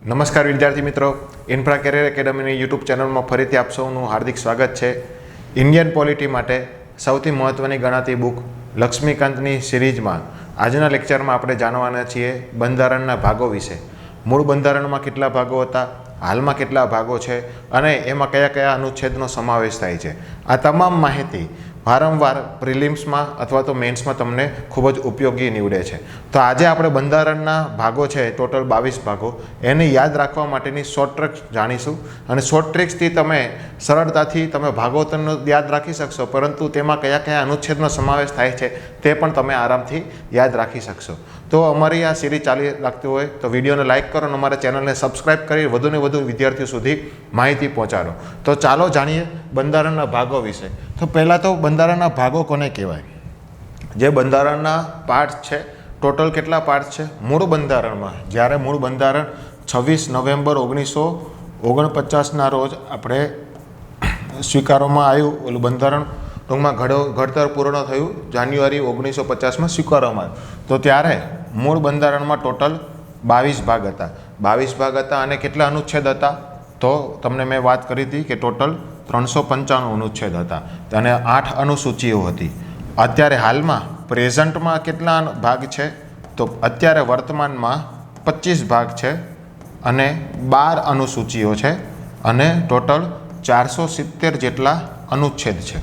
નમસ્કાર વિદ્યાર્થી મિત્રો, ઇન્ફ્રા કેરિયર એકેડમીની યુટ્યુબ ચેનલમાં ફરીથી આપ સૌનું હાર્દિક સ્વાગત છે. ઇન્ડિયન પોલિટી માટે સૌથી મહત્ત્વની ગણાતી બુક લક્ષ્મીકાંતની સિરીઝમાં આજના લેક્ચરમાં આપણે જાણવાના છીએ બંધારણના ભાગો વિશે. મૂળ બંધારણમાં કેટલા ભાગો હતા, હાલમાં કેટલા ભાગો છે અને એમાં કયા કયા અનુચ્છેદનો સમાવેશ થાય છે. આ તમામ માહિતી વારંવાર પ્રિલિમ્સમાં અથવા તો મેન્સમાં તમને ખૂબ જ ઉપયોગી નીવડે છે. તો આજે આપણે બંધારણના ભાગો છે, ટોટલ 22 ભાગો, એને યાદ રાખવા માટેની શોર્ટ ટ્રિક્સ જાણીશું. અને શોર્ટ ટ્રિક્સથી તમે સરળતાથી તમે ભાગો તો યાદ રાખી શકશો, પરંતુ તેમાં કયા કયા અનુચ્છેદનો સમાવેશ થાય છે તે પણ તમે આરામથી યાદ રાખી શકશો. તો અમારી આ સિરીઝ ચાલી રાખતી હોય તો વિડીયોને લાઇક કરો અને અમારા ચેનલને સબસ્ક્રાઈબ કરી વધુને વધુ વિદ્યાર્થીઓ સુધી માહિતી પહોંચાડો. તો ચાલો જાણીએ બંધારણના ભાગો વિશે. તો પહેલાં તો બંધારણના ભાગો કોને કહેવાય? જે બંધારણના પાર્ટ છે, ટોટલ કેટલા પાર્ટ છે? મૂળ બંધારણમાં જ્યારે મૂળ બંધારણ 26 નવેમ્બર 1949ના રોજ આપણે સ્વીકારવામાં આવ્યું, ઓલું બંધારણ ટૂંકમાં ઘડતર પૂર્ણ થયું જાન્યુઆરી 1950માં સ્વીકારવામાં આવ્યું. તો ત્યારે મૂળ બંધારણમાં ટોટલ 22 ભાગ હતા. 22 ભાગ હતા અને કેટલા અનુચ્છેદ હતા? તો તમને મેં વાત કરી હતી કે ટોટલ 395 અનુચ્છેદ હતા અને 8 અનુસૂચિઓ હતી. અત્યારે હાલમાં પ્રેઝન્ટમાં કેટલા ભાગ છે? તો અત્યારે વર્તમાનમાં 25 ભાગ છે અને 12 અનુસૂચિઓ છે અને ટોટલ 470 જેટલા અનુચ્છેદ છે.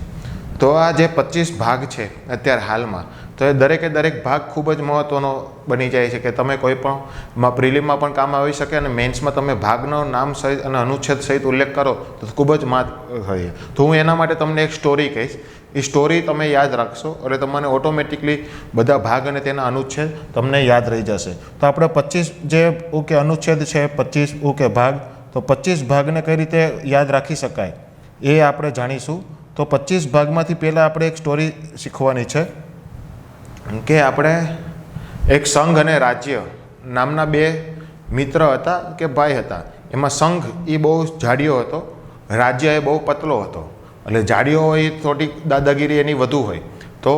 તો આ જે 25 ભાગ છે અત્યારે હાલમાં, તો એ દરેકે દરેક ભાગ ખૂબ જ મહત્ત્વનો બની જાય છે કે તમે કોઈ પણ પ્રિલિમમાં પણ કામ આવી શકે અને મેન્સમાં તમે ભાગનો નામ સહિત અને અનુચ્છેદ સહિત ઉલ્લેખ કરો તો ખૂબ જ થાય. તો હું એના માટે તમને એક સ્ટોરી કહીશ. એ સ્ટોરી તમે યાદ રાખશો એટલે તમને ઓટોમેટિકલી બધા ભાગ અને તેના અનુચ્છેદ તમને યાદ રહી જશે. તો આપણે 25 જે અનુચ્છેદ છે, 25 ભાગ, તો 25 ભાગને કઈ રીતે યાદ રાખી શકાય એ આપણે જાણીશું. તો 25 ભાગમાંથી પહેલાં આપણે એક સ્ટોરી શીખવાની છે કે આપણે એક સંઘ અને રાજ્ય નામના બે મિત્ર હતા કે ભાઈ હતા. એમાં સંઘ એ બહુ જાડિયો હતો, રાજ્ય એ બહુ પતલો હતો. એટલે જાડિયો હોય એ થોડીક દાદાગીરી એની વધુ હોય. તો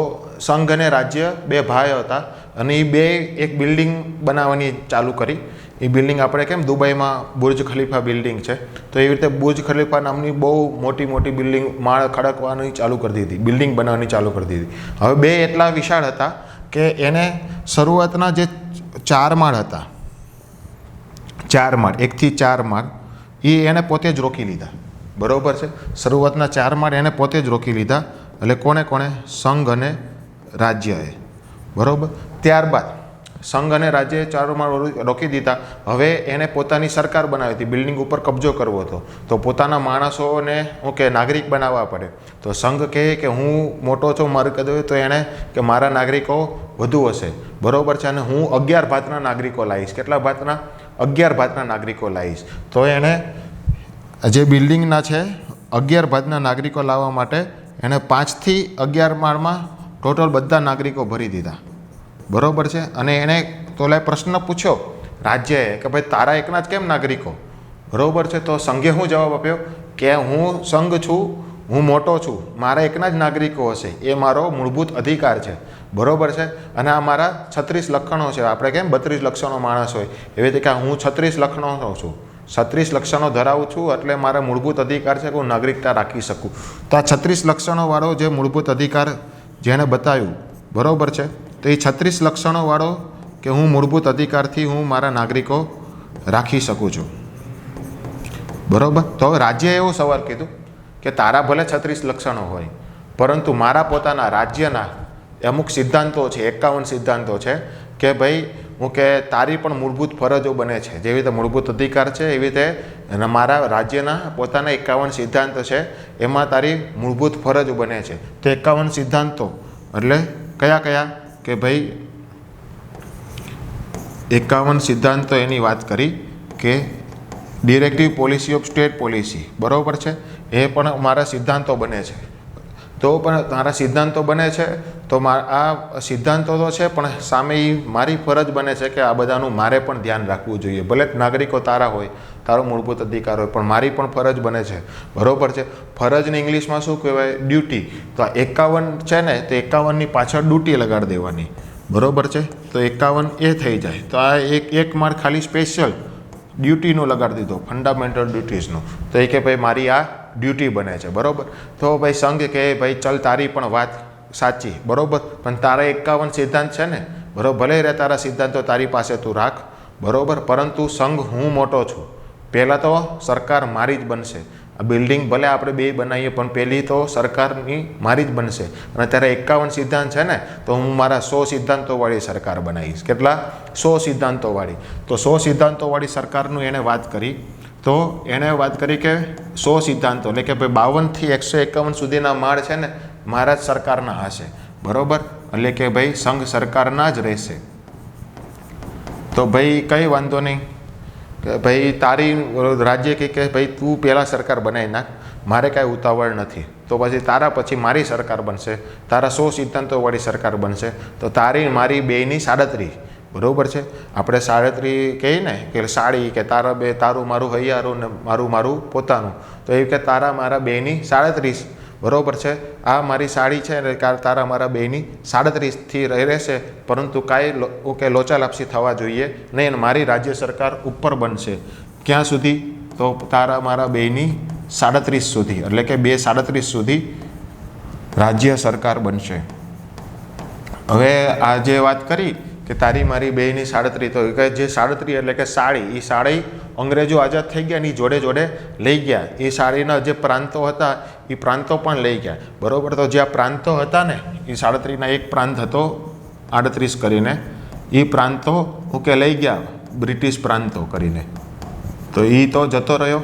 સંઘ અને રાજ્ય બે ભાઈઓ હતા અને એ બે એક બિલ્ડિંગ બનાવવાની ચાલુ કરી. એ બિલ્ડિંગ આપણે કેમ દુબઈમાં બુર્જ ખલીફા બિલ્ડિંગ છે, તો એવી રીતે બુર્જ ખલીફા નામની બહુ મોટી મોટી બિલ્ડિંગ માળ ખડકવાની ચાલુ કરી દીધી, બિલ્ડિંગ બનાવવાની ચાલુ કરી દીધી. હવે બે એટલા વિશાળ હતા કે એને શરૂઆતના જે 4 માળ હતા, 4 માળ, 1 થી 4 માળ, એ એને પોતે જ રોકી લીધા. બરાબર છે? શરૂઆતના 4 માળ એને પોતે જ રોકી લીધા. એટલે કોણે? સંઘ અને રાજ્યએ. બરાબર. ત્યારબાદ સંઘ અને રાજ્યએ 4 માળ રોકી દીધા. હવે એને પોતાની સરકાર બનાવી હતી, બિલ્ડિંગ ઉપર કબજો કરવો હતો. તો પોતાના માણસોને નાગરિક બનાવવા પડે. તો સંઘ કહે કે હું મોટો છું, મારે કદું, તો એણે કે મારા નાગરિકો વધુ હશે. બરાબર છે? અને હું 11 ભાતના નાગરિકો લાવીશ. કેટલા ભાતના? 11 ભાતના નાગરિકો લાવીશ. તો એણે જે બિલ્ડિંગના છે 11 ભાતના નાગરિકો લાવવા માટે એણે 5 થી 11 માળમાં ટોટલ બધા નાગરિકો ભરી દીધા. બરાબર છે? અને એણે તો પ્રશ્ન પૂછ્યો રાજ્યએ કે ભાઈ તારા એકના જ કેમ નાગરિકો? બરાબર છે? તો સંઘે શું જવાબ આપ્યો કે હું સંઘ છું, હું મોટો છું, મારા એકના જ નાગરિકો હશે, એ મારો મૂળભૂત અધિકાર છે. બરાબર છે? અને આ મારા 36 લક્ષણો છે. આપણે કેમ 32 લક્ષણો માણસ હોય, એવી રીતે કે હું 36 લક્ષણો છું, 36 લક્ષણો ધરાવું છું, એટલે મારા મૂળભૂત અધિકાર છે કે હું નાગરિકતા રાખી શકું. તો આ 36 લક્ષણોવાળો જે મૂળભૂત અધિકાર જેણે બતાવ્યું, બરાબર છે, તો એ 36 લક્ષણોવાળો કે હું મૂળભૂત અધિકારથી હું મારા નાગરિકો રાખી શકું છું. બરાબર. તો હવે રાજ્યએ એવો સવાલ કીધું કે તારા ભલે 36 લક્ષણો હોય, પરંતુ મારા પોતાના રાજ્યના અમુક સિદ્ધાંતો છે, 51 સિદ્ધાંતો છે કે ભાઈ હું કે તારી પણ મૂળભૂત ફરજો બને છે. જેવી રીતે મૂળભૂત અધિકાર છે એવી રીતે મારા રાજ્યના પોતાના 51 સિદ્ધાંતો છે, એમાં તારી મૂળભૂત ફરજો બને છે. તો 51 સિદ્ધાંતો એટલે કયા કયા? કે ભાઈ 51 સિદ્ધાંતો એની વાત કરી કે directive policy of state policy. બરાબર છે? એ પણ મારા સિદ્ધાંતો બને છે. તો પણ મારા સિદ્ધાંતો બને છે, તો આ સિદ્ધાંતો તો છે પણ સામે એ મારી ફરજ બને છે કે આ બધાનું મારે પણ ધ્યાન રાખવું જોઈએ. ભલે નાગરિકો તારા હોય, તારો મૂળભૂત અધિકાર હોય, પણ મારી પણ ફરજ બને છે. બરાબર છે? ફરજને ઇંગ્લિશમાં શું કહેવાય? ડ્યુટી. તો આ 51 છે ને, તો 51ની પાછળ ડ્યુટી લગાડી દેવાની. બરાબર છે? તો 51 એ થઈ જાય. તો આ એક માળ ખાલી સ્પેશિયલ ડ્યુટીનું લગાડી દીધું, ફંડામેન્ટલ ડ્યુટીઝનું. તો એ કે ભાઈ મારી આ ડ્યુટી બને છે, બરાબર. તો ભાઈ સંઘ કે ભાઈ ચલ તારી પણ વાત સાચી, બરાબર, પણ તારા 51 સિદ્ધાંત છે ને, બરાબર, ભલે રે તારા સિદ્ધાંતો તારી પાસે તું રાખ, બરાબર, પરંતુ સંઘ હું મોટો છું, પહેલાં તો સરકાર મારી જ બનશે. આ બિલ્ડિંગ ભલે આપણે બે બનાવીએ પણ પહેલી તો સરકારની મારી જ બનશે. અને ત્યારે 51 સિદ્ધાંત છે ને, તો હું મારા 100 સિદ્ધાંતોવાળી સરકાર બનાવીશ. કેટલા? 100 સિદ્ધાંતોવાળી. તો 100 સિદ્ધાંતોવાળી સરકારનું એણે વાત કરી. તો એણે વાત કરી કે 100 સિદ્ધાંતો એટલે કે ભાઈ 52 થી 151 સુધીના માળ છે ને મારા જ સરકારના હશે, બરાબર, એટલે કે ભાઈ સંઘ સરકારના જ રહેશે. તો ભાઈ કંઈ વાંધો નહીં કે ભાઈ તારી રાજ્ય કે ભાઈ તું પહેલાં સરકાર બનાવી નાખ, મારે કાંઈ ઉતાવળ નથી. તો પછી તારા પછી મારી સરકાર બનશે, તારા 100 સિદ્ધાંતોવાળી સરકાર બનશે. તો તારી મારી બેયની 37, બરાબર છે. આપણે 37 કહીએ ને કે સાડી કે તારું મારું હૈયારું ને મારું પોતાનું. તો એ કે તારા મારા બેયની 37, બરાબર છે. આ મારી સાડી છે ને તારા મારા બેયની 37થી રહેશે, પરંતુ કાંઈ કે લોચા લાપસી થવા જોઈએ નહીં. મારી રાજ્ય સરકાર ઉપર બનશે ક્યાં સુધી? તો તારા મારા બેયની 37 સુધી, એટલે કે 237 સુધી રાજ્ય સરકાર બનશે. હવે આ જે વાત કરી કે તારી મારી બેયની 37, તો કે જે 37 એટલે કે સાડી, એ સાડી અંગ્રેજો આઝાદ થઈ ગયા એની જોડે જોડે લઈ ગયા. એ સાડીના જે પ્રાંતો હતા એ પ્રાંતો પણ લઈ ગયા, બરાબર. તો જે આ પ્રાંતો હતા ને એ 37ના એક પ્રાંત હતો 38 કરીને, એ પ્રાંતો કે લઈ ગયા બ્રિટિશ પ્રાંતો કરીને. તો એ તો જતો રહ્યો,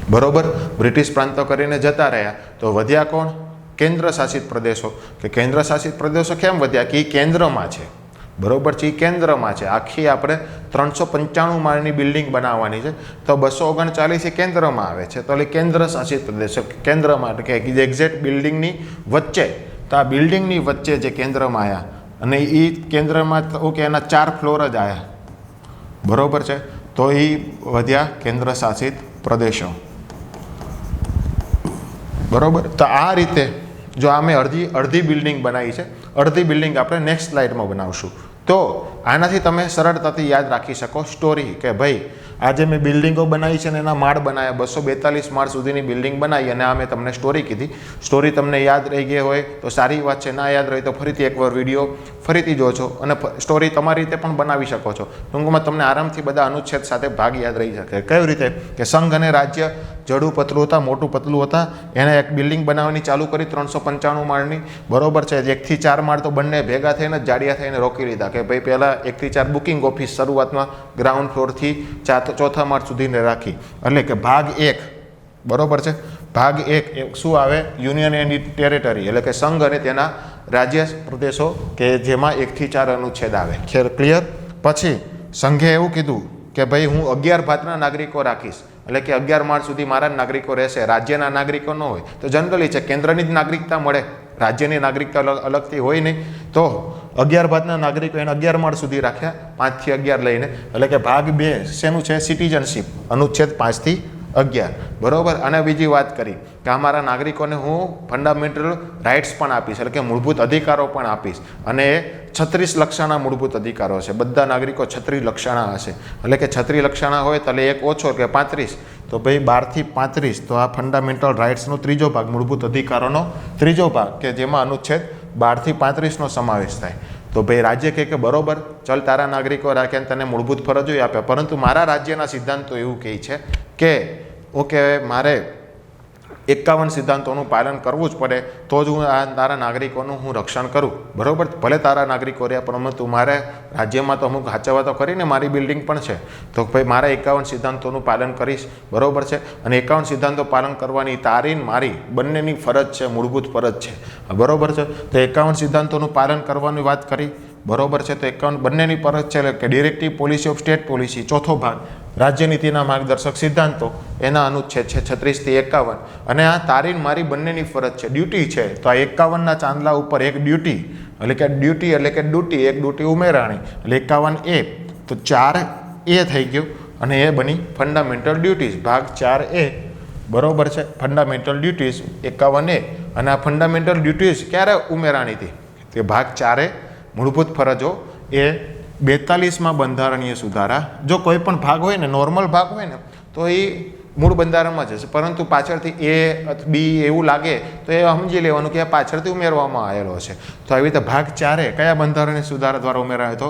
બરાબર, બ્રિટિશ પ્રાંતો કરીને જતા રહ્યા. તો વધ્યા કોણ? કેન્દ્ર શાસિત પ્રદેશો. કે કેન્દ્ર શાસિત પ્રદેશો કેમ વધ્યા? કે એ કેન્દ્રમાં છે, બરાબર છે, એ કેન્દ્રમાં છે. આખી આપણે 395 માળની બિલ્ડિંગ બનાવવાની છે, તો 239 એ કેન્દ્રમાં આવે છે. તો એટલે કેન્દ્ર શાસિત પ્રદેશો કેન્દ્રમાં, કે એક્ઝેક્ટ બિલ્ડિંગની વચ્ચે. તો આ બિલ્ડિંગની વચ્ચે જે કેન્દ્રમાં આવ્યા, અને એ કેન્દ્રમાં કે એના 4 ફ્લોર જ આવ્યા, બરાબર છે. તો એ વધ્યા કેન્દ્ર શાસિત પ્રદેશો, બરાબર. તો આ રીતે જો અમે અડધી બિલ્ડિંગ બનાવી છે, અડધી બિલ્ડિંગ આપણે નેક્સ્ટ સ્લાઇડમાં બનાવશું. તો આનાથી તમે સરળતાથી યાદ રાખી શકો સ્ટોરી કે ભાઈ આજે મેં બિલ્ડિંગો બનાવી છે ને એના માળ બનાવ્યા, 242 માળ સુધીની બિલ્ડિંગ બનાવી અને આ મેં તમને સ્ટોરી કીધી. સ્ટોરી તમને યાદ રહી ગઈ હોય તો સારી વાત છે, ના યાદ રહી તો ફરીથી એકવાર વિડીયો ફરીથી જોજો અને સ્ટોરી તમારી રીતે પણ બનાવી શકો છો. ટૂંકમાં તમને આરામથી બધા અનુચ્છેદ સાથે ભાગ યાદ રહી શકે. કેવી રીતે? કે સંઘ અને રાજ્ય જડું પતલું હતા, મોટું પતલું હતા, એને એક બિલ્ડિંગ બનાવવાની ચાલુ કરી 395 માળની, બરાબર છે. 1 થી 4 માળ તો બંને ભેગા થઈને જાડિયા થઈને રોકી લીધા કે ભાઈ પહેલાં 1 થી 4 બુકિંગ ઓફિસ શરૂઆતમાં ગ્રાઉન્ડ ફ્લોરથી 4થા માળ સુધીને રાખી. એટલે કે ભાગ 1, બરાબર છે. ભાગ 1 શું આવે? યુનિયન એન્ડ ટેરેટરી, એટલે કે સંઘ અને તેના રાજ્ય પ્રદેશો, કે જેમાં 1 થી 4 અનુચ્છેદ આવે. ક્લિયર? પછી સંઘે એવું કીધું કે ભાઈ હું 11 ભાતના નાગરિકો રાખીશ, એટલે કે 11 માળ સુધી મારા જ નાગરિકો રહેશે, રાજ્યના નાગરિકો ન હોય. તો જનરલી છે કેન્દ્રની જ નાગરિકતા મળે, રાજ્યની નાગરિકતા અલગથી હોય નહીં. તો 11 ભાતના નાગરિકો એને 11 માળ સુધી રાખ્યા, 5 થી 11 લઈને. એટલે કે ભાગ 2 શેનું છે? સિટીઝનશીપ, અનુચ્છેદ 5 થી 11, બરાબર. અને બીજી વાત કરી કે અમારા નાગરિકોને હું ફંડામેન્ટલ રાઇટ્સ પણ આપીશ, એટલે કે મૂળભૂત અધિકારો પણ આપીશ. અને એ 36 લક્ષાના મૂળભૂત અધિકારો હશે, બધા નાગરિકો 36 લક્ષાના હશે. એટલે કે 36 લક્ષાના હોય તો એક ઓછો કે 35, તો ભાઈ 12 થી 35. તો આ ફંડામેન્ટલ રાઇટ્સનો ત્રીજો ભાગ, મૂળભૂત અધિકારોનો ત્રીજો ભાગ, કે જેમાં અનુચ્છેદ 12 થી 35નો સમાવેશ થાય. તો ભાઈ રાજ્ય કહે કે બરોબર, ચલ તારા નાગરિકો રાખે અને તને મૂળભૂત ફરજો આપે, પરંતુ મારા રાજ્યના સિદ્ધાંતો એવું કહે છે કે ઓકે મારે 51 સિદ્ધાંતોનું પાલન કરવું જ પડે, તો જ હું આ તારા નાગરિકોનું હું રક્ષણ કરું, બરાબર. ભલે તારા નાગરિકો રહ્યા પરંતુ મારે રાજ્યમાં તો અમુક સાચવવા તો કરીને મારી બિલ્ડિંગ પણ છે, તો ભાઈ મારા 51 સિદ્ધાંતોનું પાલન કરીશ, બરાબર છે. અને 51 સિદ્ધાંતો પાલન કરવાની તારી મારી બંનેની ફરજ છે, મૂળભૂત ફરજ છે, બરાબર છે. તો 51 સિદ્ધાંતોનું પાલન કરવાની વાત કરી, બરાબર છે. તો 51 બંનેની ફરજ છે, એટલે કે directive policy of state policy, ચોથો ભાગ રાજ્ય નીતિના માર્ગદર્શક સિદ્ધાંતો, એના અનુચ્છેદ છે 36 થી 51. અને આ તારી મારી બંનેની ફરજ છે, ડ્યુટી છે. તો આ 51ના ચાંદલા ઉપર એક ડ્યુટી, એટલે કે ડ્યુટી એટલે કે ડ્યુટી, એક ડ્યુટી ઉમેરાણી, એટલે 51A. તો 4A થઈ ગયું અને એ બની ફંડામેન્ટલ ડ્યુટીઝ, ભાગ 4A, બરાબર છે. Fundamental duties 51A. અને આ ફંડામેન્ટલ ડ્યુટીઝ ક્યારે ઉમેરાણી હતી? તે ભાગ 4A, મૂળભૂત ફરજો એ 42માં બંધારણીય સુધારા, જો કોઈ પણ ભાગ હોય ને, નોર્મલ ભાગ હોય ને, તો એ મૂળ બંધારણમાં જશે, પરંતુ પાછળથી એ બી એવું લાગે તો એ સમજી લેવાનું કે આ પાછળથી ઉમેરવામાં આવેલો છે. તો આવી રીતે ભાગ 4 કયા બંધારણીય સુધારા દ્વારા ઉમેરાયો હતો?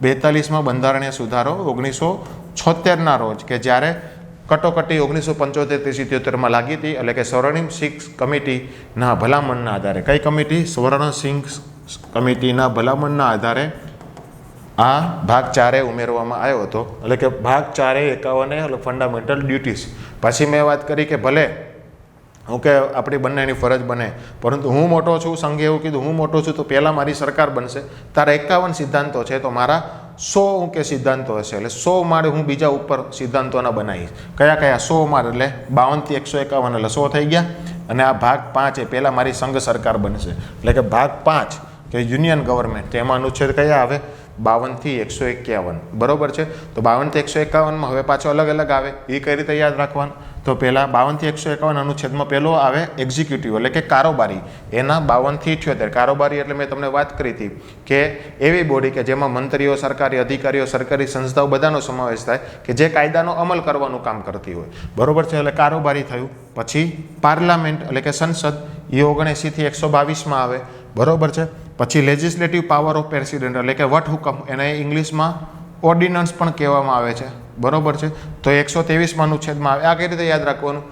42માં બંધારણીય સુધારો 1976ના રોજ, કે જ્યારે કટોકટી 1975-77માં લાગી હતી, એટલે કે સ્વર્ણિમ સિંઘ કમિટીના ભલામણના આધારે. કઈ કમિટી? સ્વર્ણ સિંઘ કમિટીના ભલામણના આધારે આ ભાગ 4 ઉમેરવામાં આવ્યો હતો. એટલે કે ભાગ 451 એટલે ફંડામેન્ટલ ડ્યુટીઝ. પછી મેં વાત કરી કે ભલે હું કે આપણી બંનેની ફરજ બને, પરંતુ હું મોટો છું, સંઘે એવું કીધું હું મોટો છું તો પહેલાં મારી સરકાર બનશે, તારા 51 સિદ્ધાંતો છે તો મારા 100 હું કે સિદ્ધાંતો હશે, એટલે 100 માળે હું બીજા ઉપર સિદ્ધાંતોના બનાવીશ. કયા કયા? 100 માળ એટલે 52 થી 151 એટલે 100 થઈ ગયા. અને આ ભાગ 5 એ પહેલાં મારી સંઘ સરકાર બનશે, એટલે કે ભાગ 5 કે યુનિયન ગવર્મેન્ટ, તેમાં અનુચ્છેદ કયા આવે? 52 થી 151. બરોબર છે. તો 52 થી 151માં હવે પાછો અલગ અલગ આવે. એ કઈ રીતે યાદ રાખવાનું? તો પહેલાં 52 થી 151 અનુચ્છેદમાં પહેલો આવે એક્ઝિક્યુટિવ, એટલે કે કારોબારી. એના 52 થી 78. કારોબારી એટલે મેં તમને વાત કરી હતી કે એવી બોડી કે જેમાં મંત્રીઓ, સરકારી અધિકારીઓ, સરકારી સંસ્થાઓ બધાનો સમાવેશ થાય, કે જે કાયદાનો અમલ કરવાનું કામ કરતી હોય. બરોબર છે. એટલે કારોબારી થયું. પછી પાર્લામેન્ટ એટલે કે સંસદ, એ 79 થી 122માં આવે. બરોબર છે. પછી લેજિસ્લેટિવ પાવર ઓફ પ્રેસિડેન્ટ એટલે કે વટહુકમ, એને ઇંગ્લિશમાં ઓર્ડિનન્સ પણ કહેવામાં આવે છે. બરોબર છે. તો 123માં અનુચ્છેદમાં આવે. આ કઈ રીતે યાદ રાખવાનું?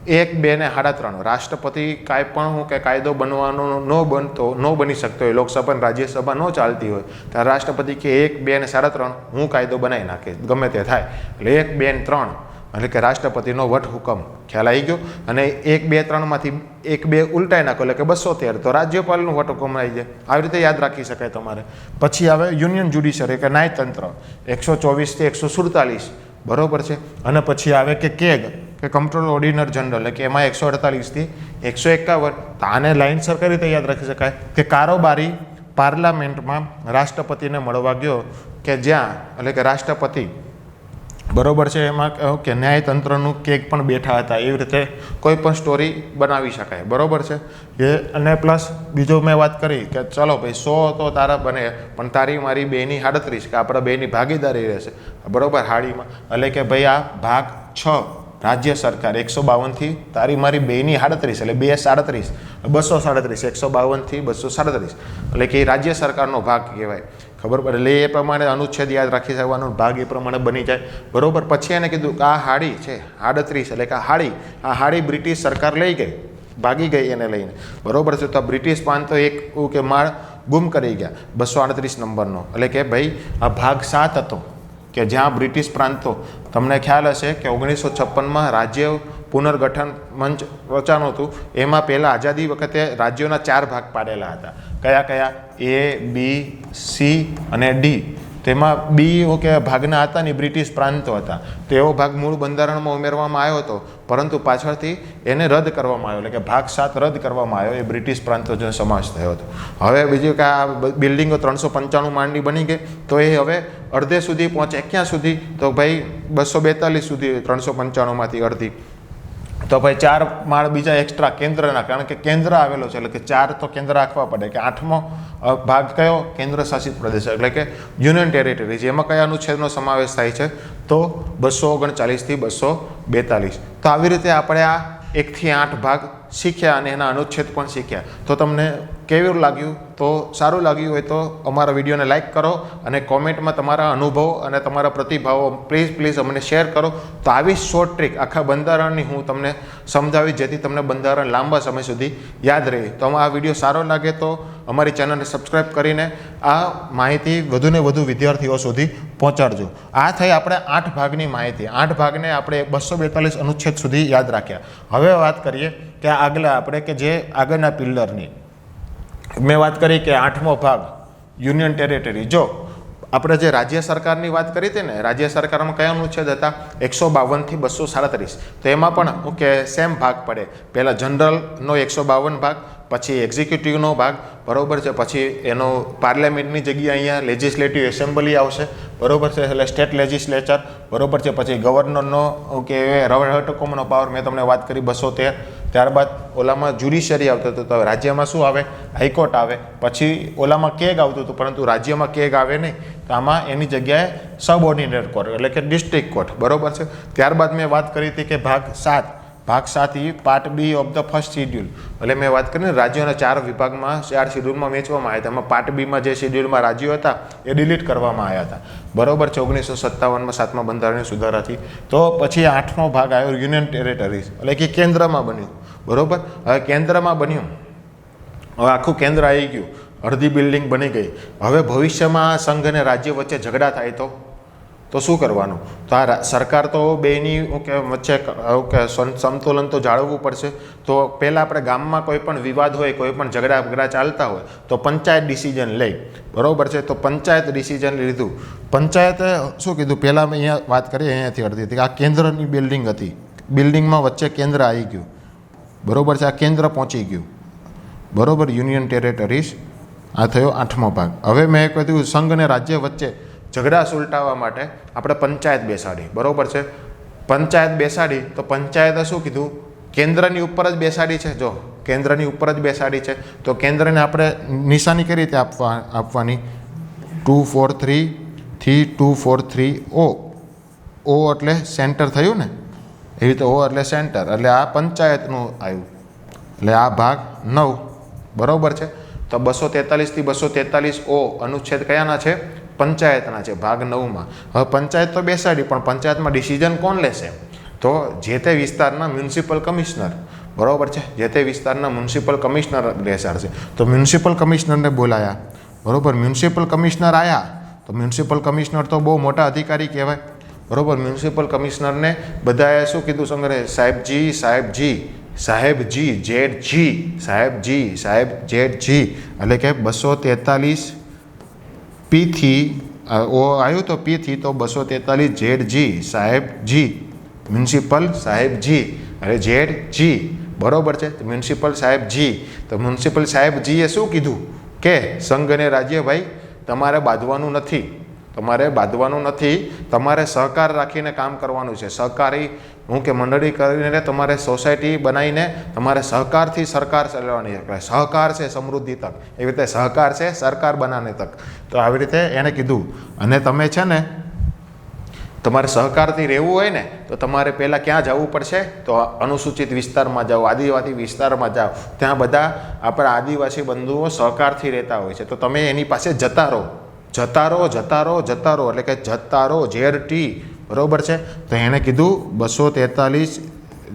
1, 2 ને 3.5. રાષ્ટ્રપતિ કાંઈ પણ હું કે કાયદો બનવાનો ન બની શકતો હોય, લોકસભા અને રાજ્યસભા ન ચાલતી હોય, ત્યારે રાષ્ટ્રપતિ કે 1, 2 ને 3.5 હું કાયદો બનાવી નાખે, ગમે તે થાય. એટલે 1, 2 ને 3 એટલે કે રાષ્ટ્રપતિનો વટહુકમ. ખ્યાલ આવી ગયો? અને 1, 2, 3માંથી 1, 2 ઉલટાઈ નાખો એટલે કે 213, તો રાજ્યપાલનું વટહુકમ આવી જાય. આવી રીતે યાદ રાખી શકાય તમારે. પછી આવે યુનિયન જ્યુડિશરી કે ન્યાયતંત્ર, 124 થી 147. બરોબર છે. અને પછી આવે કે કેગ કે કંટ્રોલ ઓર્ડિનર જનરલ, એટલે કે એમાં 148 થી 151. તો આને લાઇનસર કઈ રીતે યાદ રાખી શકાય? કે કારોબારી પાર્લામેન્ટમાં રાષ્ટ્રપતિને મળવા ગયો, કે જ્યાં એટલે કે રાષ્ટ્રપતિ, બરોબર છે, એમાં કે ન્યાયતંત્રનું કેગ પણ બેઠા હતા. એવી રીતે કોઈ પણ સ્ટોરી બનાવી શકાય. બરોબર છે. એ અને પ્લસ બીજો મેં વાત કરી કે ચલો ભાઈ 100 તો તારા બને, પણ તારી મારી બેની 38, કે આપણા બેની ભાગીદારી રહેશે. બરોબર, હાડીમાં. એટલે કે ભાઈ આ ભાગ 6 રાજ્ય સરકાર 152 થી તારી મારી બેની 38 એટલે 2 37, 237, 152 થી 237 એટલે કે રાજ્ય સરકારનો ભાગ કહેવાય. ખબર પડે? એટલે એ પ્રમાણે અનુચ્છેદ યાદ રાખી શકવાનો, ભાગ એ પ્રમાણે બની જાય. બરોબર. પછી એને કીધું કે આ હાડી છે 38, એટલે કે આ હાડી બ્રિટિશ સરકાર લઈ ગઈ, ભાગી ગઈ એને લઈને. બરોબર છે. તો બ્રિટિશ પ્રાંતો એક કે માળ ગુમ કરી ગયા 238 નંબરનો, એટલે કે ભાઈ આ ભાગ 7 હતો, કે જ્યાં બ્રિટિશ પ્રાંતો, તમને ખ્યાલ હશે કે 1956માં રાજ્ય પુનર્ગઠન મંચ રચાનું હતું. એમાં પહેલાં આઝાદી વખતે રાજ્યોના 4 ભાગ પાડેલા હતા. કયા કયા? A, B, C અને D. તેમાં બી કે ભાગના હતા ને બ્રિટિશ પ્રાંતો હતા. તો એવો ભાગ મૂળ બંધારણમાં ઉમેરવામાં આવ્યો હતો, પરંતુ પાછળથી એને રદ કરવામાં આવ્યો, એટલે કે ભાગ 7 રદ કરવામાં આવ્યો. એ બ્રિટિશ પ્રાંતો જો સમાવેશ થયો હતો. હવે બીજું કે આ બિલ્ડિંગો 395 માળની બની ગઈ, તો એ હવે અડધે સુધી પહોંચે. ક્યાં સુધી? તો ભાઈ 242 સુધી, 395માંથી અડધી. તો ભાઈ 4 માળ બીજા એક્સ્ટ્રા કેન્દ્રના, કારણ કે કેન્દ્ર આવેલો છે, એટલે કે 4 તો કેન્દ્ર રાખવા પડે. કે 8મો ભાગ કયો? કેન્દ્ર શાસિત પ્રદેશ, એટલે કે યુનિયન ટેરિટરી. જેમાં કયા અનુચ્છેદનો સમાવેશ થાય છે? તો 239 થી 242. તો આવી રીતે આપણે આ 1 થી 8 ભાગ શીખ્યા અને એના અનુચ્છેદ પણ શીખ્યા. તો તમને કેવું લાગ્યું? તો સારું લાગ્યું હોય તો અમારા વિડીયોને લાઇક કરો અને કોમેન્ટમાં તમારા અનુભવો અને તમારા પ્રતિભાવો પ્લીઝ અમને શેર કરો. તો આવી શોર્ટ ટ્રીક આખા બંધારણની હું તમને સમજાવી, જેથી તમને બંધારણ લાંબા સમય સુધી યાદ રહે. તો આ વિડીયો સારો લાગે તો અમારી ચેનલને સબસ્ક્રાઈબ કરીને આ માહિતી વધુને વધુ વિદ્યાર્થીઓ સુધી પહોંચાડજો. આ થઈ આપણે 8 ભાગની માહિતી. 8 ભાગને આપણે 242 અનુચ્છેદ સુધી યાદ રાખ્યા. હવે વાત કરીએ કે આગલા આપણે કે જે આગળના પિલ્લરની મેં વાત કરી કે 8મો ભાગ યુનિયન ટેરિટરી. જો આપણે જે રાજ્ય સરકારની વાત કરી હતી ને, રાજ્ય સરકારમાં કયા અનુચ્છેદ હતા? 152 થી 237. તો એમાં પણ કે સેમ ભાગ પડે. પહેલાં જનરલનો 152 ભાગ, પછી એક્ઝિક્યુટિવનો ભાગ. બરોબર છે. પછી એનો પાર્લામેન્ટની જગ્યાએ અહીંયા લેજિસ્લેટિવ એસેમ્બલી આવશે. બરોબર છે. એટલે સ્ટેટ લેજિસ્લેચર. બરોબર છે. પછી ગવર્નરનો કે વટહુકમનો પાવર મેં તમને વાત કરી 213. ત્યારબાદ ઓલામાં જ્યુડિશિયરી આવતું હતું, તો રાજ્યમાં શું આવે? હાઈકોર્ટ આવે. પછી ઓલામાં કેગ આવતું હતું, પરંતુ રાજ્યમાં કેગ આવે નહીં. તો આમાં એની જગ્યાએ સબઓર્ડિનેટ કોર્ટ એટલે કે ડિસ્ટ્રિક્ટ કોર્ટ, બરોબર છે. ત્યારબાદ મેં વાત કરી હતી કે ભાગ 7 એ part B of the first schedule, એટલે મેં વાત કરીને રાજ્યોના 4 વિભાગમાં 4 શિડ્યુલમાં વહેંચવામાં આવ્યા હતા. એમાં પાર્ટ બીમાં જે શિડ્યુલમાં રાજ્યો હતા એ ડિલીટ કરવામાં આવ્યા હતા, બરોબર છે, 1957માં 7મા બંધારણીય સુધારાથી. તો પછી 8મો ભાગ આવ્યો યુનિયન ટેરેટરીઝ, એટલે કે કેન્દ્રમાં બન્યું, બરોબર. હવે કેન્દ્રમાં બન્યું, હવે આખું કેન્દ્ર આવી ગયું, અડધી બિલ્ડિંગ બની ગઈ. હવે ભવિષ્યમાં સંઘ અને રાજ્ય વચ્ચે ઝઘડા થાય તો શું કરવાનું? તો આ સરકાર તો બેની વચ્ચે સમતોલન તો જાળવવું પડશે. તો પહેલાં આપણે ગામમાં કોઈ પણ વિવાદ હોય, કોઈ પણ ઝઘડા ચાલતા હોય તો પંચાયત ડિસિઝન લે, બરોબર છે. તો પંચાયત ડિસિઝન લીધું. પંચાયતે શું કીધું? પહેલાં મેં અહીંયા વાત કરી, અહીંયાથી અડધી હતી, આ કેન્દ્રની બિલ્ડિંગ હતી, બિલ્ડિંગમાં વચ્ચે કેન્દ્ર આવી ગયું, બરોબર છે. આ કેન્દ્ર પહોંચી ગયું, બરોબર, યુનિયન ટેરેટરીઝ. આ થયો 8મો ભાગ. હવે મેં કીધું સંઘ અને રાજ્ય વચ્ચે ઝઘડા સુલટાવવા માટે આપણે પંચાયત બેસાડી, બરોબર છે. પંચાયત બેસાડી તો પંચાયતે શું કીધું? કેન્દ્રની ઉપર જ બેસાડી છે. જો કેન્દ્રની ઉપર જ બેસાડી છે તો કેન્દ્રને આપણે નિશાની કઈ રીતે આપવાની? 243 થી 243 ઓ એટલે સેન્ટર થયું ને, એવી રીતે ઓ એટલે સેન્ટર, એટલે આ પંચાયતનું આવ્યું, એટલે આ ભાગ 9, બરોબર છે. તો 243 થી 243 ઓ અનુચ્છેદ કયાના છે? પંચાયતના છે, ભાગ 9માં. હવે પંચાયત તો બેસાડી, પણ પંચાયતમાં ડિસિઝન કોણ લેશે? તો જે તે વિસ્તારના મ્યુનિસિપલ કમિશનર, બરોબર છે, જે તે વિસ્તારના મ્યુનિસિપલ કમિશનર બેસાડશે. તો મ્યુનિસિપલ કમિશનરને બોલાયા, બરોબર. મ્યુનિસિપલ કમિશનર આવ્યા તો મ્યુનિસિપલ કમિશનર તો બહુ મોટા અધિકારી કહેવાય, બરોબર. મ્યુનિસિપલ કમિશનરને બધાએ શું કીધું? સંગ્રહ સાહેબજી ZG એટલે કે 243 પીથી ઓ આવ્યું તો પીથી તો 243 ZG સાહેબજી, મ્યુનિસિપલ સાહેબજી એટલે ZG, બરોબર છે. મ્યુનિસિપલ સાહેબજી, તો મ્યુનિસિપલ સાહેબજીએ શું કીધું કે સંઘ અને રાજ્ય ભાઈ તમારે બાંધવાનું નથી, તમારે સહકાર રાખીને કામ કરવાનું છે. સહકારી મંડળી કરીને તમારે સોસાયટી બનાવીને તમારે સહકારથી સરકાર ચલાવવાની છે. સહકાર છે સમૃદ્ધિ તક, એવી રીતે સહકાર છે સરકાર બનાવવાની તક. તો આવી રીતે એણે કીધું. અને તમે છે ને તમારે સહકારથી રહેવું હોય ને તો તમારે પહેલાં ક્યાં જવું પડશે? તો અનુસૂચિત વિસ્તારમાં જાઓ, આદિવાસી વિસ્તારમાં જાઓ, ત્યાં બધા આપણા આદિવાસી બંધુઓ સહકારથી રહેતા હોય છે. તો તમે એની પાસે જતા રહો એટલે કે જતા રહો, ZT, બરોબર છે. તો એણે કીધું 243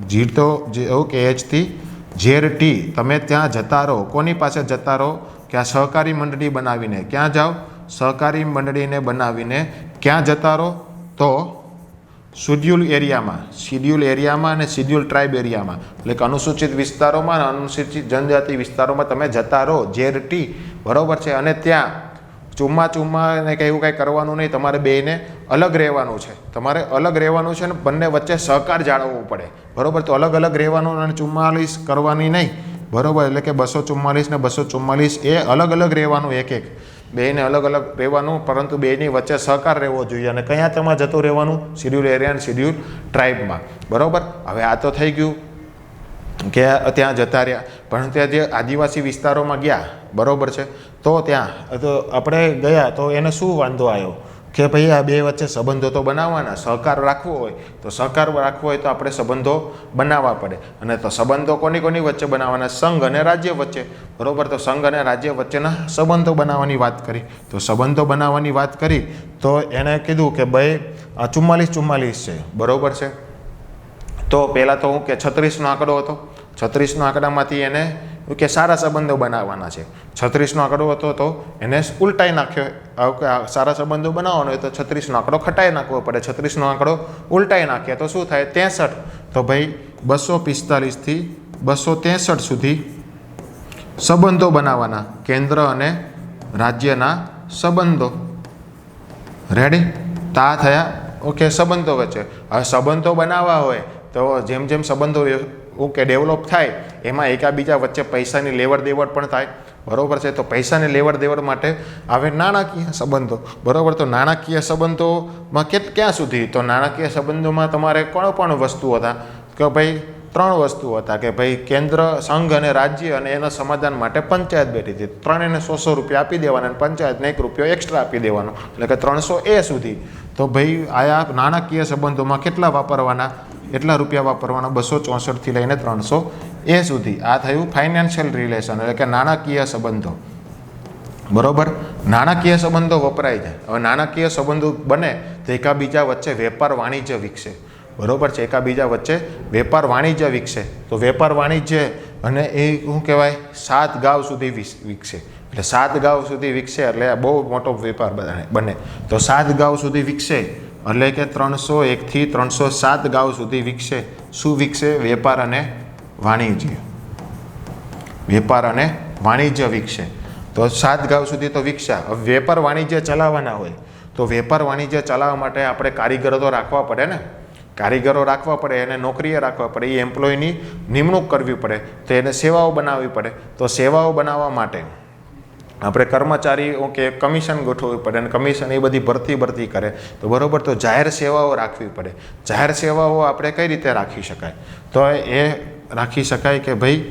જીતો એવું કે એચથી ZT, તમે ત્યાં જતા રહો. કોની પાસે જતા રહો? કે આ સહકારી મંડળી બનાવીને ક્યાં જાઓ? સહકારી મંડળીને બનાવીને ક્યાં જતા રહો? તો શિડ્યુલ એરિયામાં અને શિડ્યુલ ટ્રાઇબ એરિયામાં, એટલે કે અનુસૂચિત વિસ્તારોમાં અને અનુસૂચિત જનજાતિ વિસ્તારોમાં તમે જતા રહો, ZT, બરોબર છે. અને ત્યાં ચુમ્મા ને કંઈ એવું કાંઈ કરવાનું નહીં, તમારે બેને અલગ રહેવાનું છે. અને બંને વચ્ચે સહકાર જાળવવો પડે, બરોબર. તો અલગ રહેવાનું અને 44 કરવાની નહીં, બરોબર. એટલે કે 244 ને 244 એ અલગ રહેવાનું, એક બેને અલગ રહેવાનું, પરંતુ બેની વચ્ચે સહકાર રહેવો જોઈએ. અને કયા તેમાં જતું રહેવાનું? શિડ્યુલ એરિયા અને શિડ્યુલ ટ્રાઇબમાં, બરોબર. હવે આ તો થઈ ગયું કે ત્યાં જતા રહ્યા, પણ ત્યાં જે આદિવાસી વિસ્તારોમાં ગયા, બરોબર છે. તો ત્યાં તો આપણે ગયા તો એને શું વાંધો આવ્યો કે ભાઈ આ બે વચ્ચે સંબંધો તો બનાવવાના, સહકાર રાખવો હોય તો આપણે સંબંધો બનાવવા પડે. અને તો સંબંધો કોની વચ્ચે બનાવવાના? સંઘ અને રાજ્ય વચ્ચે, બરોબર. તો સંઘ અને રાજ્ય વચ્ચેના સંબંધો બનાવવાની વાત કરી. તો સંબંધો બનાવવાની વાત કરી તો એણે કીધું કે ભાઈ આ 44 છે, બરોબર છે. તો પહેલાં તો કે 36નો આંકડો હતો, 36નો આંકડામાંથી એને કે સારા સંબંધો બનાવવાના છે. 36નો આંકડો હતો તો એને ઉલટાઈ નાખ્યો કે સારા સંબંધો બનાવવાનો હોય તો 36નો આંકડો ખટાઈ નાખવો પડે. 36નો આંકડો ઉલટાઈ નાખીએ તો શું થાય? 63. તો ભાઈ 245 થી 263 સુધી સંબંધો બનાવવાના, કેન્દ્ર અને રાજ્યના સંબંધો. રેડી? તા થયા ઓકે સંબંધો વચ્ચે. હવે સંબંધો બનાવવા હોય તો જેમ સંબંધો ડેવલપ થાય એમાં એકાબીજા વચ્ચે પૈસાની લેવડ દેવડ પણ થાય, બરોબર છે. તો પૈસાની લેવડ દેવડ માટે આવે નાણાકીય સંબંધો, બરોબર. તો નાણાકીય સંબંધોમાં ક્યાં સુધી? તો નાણાકીય સંબંધોમાં તમારે કોણ પણ વસ્તુ હતા કે ભાઈ ત્રણ વસ્તુ હતા કે ભાઈ કેન્દ્ર, સંઘ અને રાજ્ય અને એના સમાધાન માટે પંચાયત બેઠી હતી. ત્રણેયને 100 રૂપિયા આપી દેવાના અને પંચાયતને 1 રૂપિયો એક્સ્ટ્રા આપી દેવાનો, એટલે કે 300 સુધી. તો ભાઈ આયા નાણાકીય સંબંધોમાં કેટલા વાપરવાના, એટલા રૂપિયા વાપરવાના, 264 થી લઈને 300 સુધી. આ થયું ફાઇનાન્શિયલ રિલેશન એટલે કે નાણાકીય સંબંધો. બરોબર, નાણાકીય સંબંધો વપરાય છે. હવે નાણાકીય સંબંધો બને તો એકાબીજા વચ્ચે વેપાર વાણિજ્ય વિકસે. બરોબર છે, એકાબીજા વચ્ચે વેપાર વાણિજ્ય વિકસે. તો વેપાર વાણિજ્ય અને એ શું કહેવાય, 7 ગાંવ સુધી વિકસે. એટલે 7 ગાંવ સુધી વિકસે એટલે આ બહુ મોટો વેપાર બને. તો 7 ગાંવ સુધી વિકસે એટલે કે 301 થી 307 ગાંવ સુધી વિકસે. શું વિકસે? વેપાર અને વાણિજ્ય. વેપાર અને વાણિજ્ય વિકસે. તો 7 ગાંવ સુધી તો વિકસ્યા. હવે વેપાર વાણિજ્ય ચલાવવાના હોય તો વેપાર વાણિજ્ય ચલાવવા માટે આપણે કારીગરો તો રાખવા પડે ને. કારીગરો રાખવા પડે, એને નોકરીએ રાખવા પડે, એ એમ્પ્લોયની નિમણૂક કરવી પડે, તો એને સેવાઓ બનાવવી પડે. તો સેવાઓ બનાવવા માટે આપણે કર્મચારીઓ કે કમિશન ગોઠવવી પડે અને કમિશન એ બધી ભરતી કરે. તો બરાબર, તો જાહેર સેવાઓ રાખવી પડે. જાહેર સેવાઓ આપણે કઈ રીતે રાખી શકાય? તો એ રાખી શકાય કે ભાઈ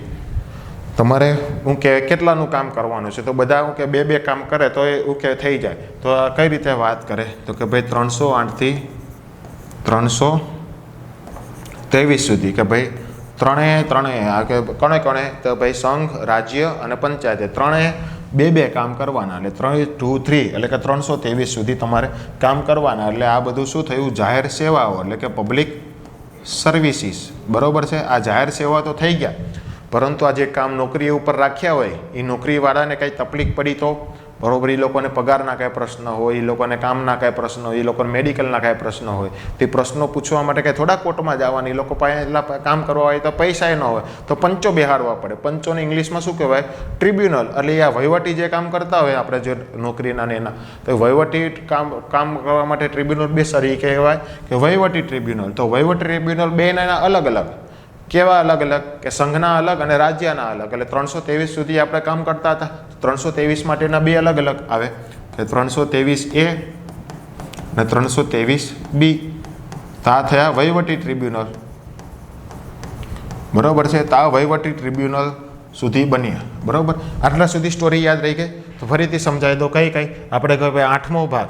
તમારે હું કે કેટલાનું કામ કરવાનું છે, તો બધા હું કે 2 કામ કરે તો એ હું કે થઈ જાય. તો કઈ રીતે વાત કરે? તો કે ભાઈ 308 થી 323 સુધી કે ભાઈ ત્રણેય આ કે કોણે તો ભાઈ સંઘ, રાજ્ય અને પંચાયતે ત્રણેય 2 કામ કરવાના. એટલે 3, 2, 3 એટલે કે 323 સુધી તમારે કામ કરવાના. એટલે આ બધું શું થયું? જાહેર સેવાઓ એટલે કે પબ્લિક સર્વિસીસ. બરોબર છે, આ જાહેર સેવા તો થઈ ગયા, પરંતુ આ જે કામ નોકરી ઉપર રાખ્યા હોય એ નોકરીવાળાને કંઈ તકલીફ પડી તો બરોબર, એ લોકોને પગારના કાંઈ પ્રશ્ન હોય, એ લોકોને કામના કાંઈ પ્રશ્ન હોય, એ લોકોને મેડિકલના કાંઈ પ્રશ્ન હોય, તે પ્રશ્નો પૂછવા માટે કંઈ થોડા કોર્ટમાં જવાની, એ લોકો પાસે એટલા કામ કરવા હોય તો પૈસા ન હોય તો પંચો બેહાડવા પડે. પંચોને ઇંગ્લિશમાં શું કહેવાય? ટ્રિબ્યુનલ. એટલે આ વહીવટી જે કામ કરતા હોય આપણે જે નોકરીના ને એના, તો વહીવટી કામ કરવા માટે ટ્રિબ્યુનલ બેસાડી કહેવાય કે વહીવટી ટ્રિબ્યુનલ. તો વહીવટી ટ્રિબ્યુનલ બેના અલગ અલગ. કેવા અલગ અલગ? કે સંઘના અલગ અને રાજ્યના અલગ. એટલે 323 સુધી આપણે કામ કરતા હતા. 323 માટેના 2 અલગ અલગ આવે, કે 323A અને 323B. તો આ થયા વહીવટી ટ્રિબ્યુનલ. બરોબર છે, તો આ વહીવટી ટ્રિબ્યુનલ સુધી બન્યા. બરોબર, આટલા સુધી સ્ટોરી યાદ રહી ગઈ. તો ફરીથી સમજાય દો. કઈ આપણે કહે 8મો ભાગ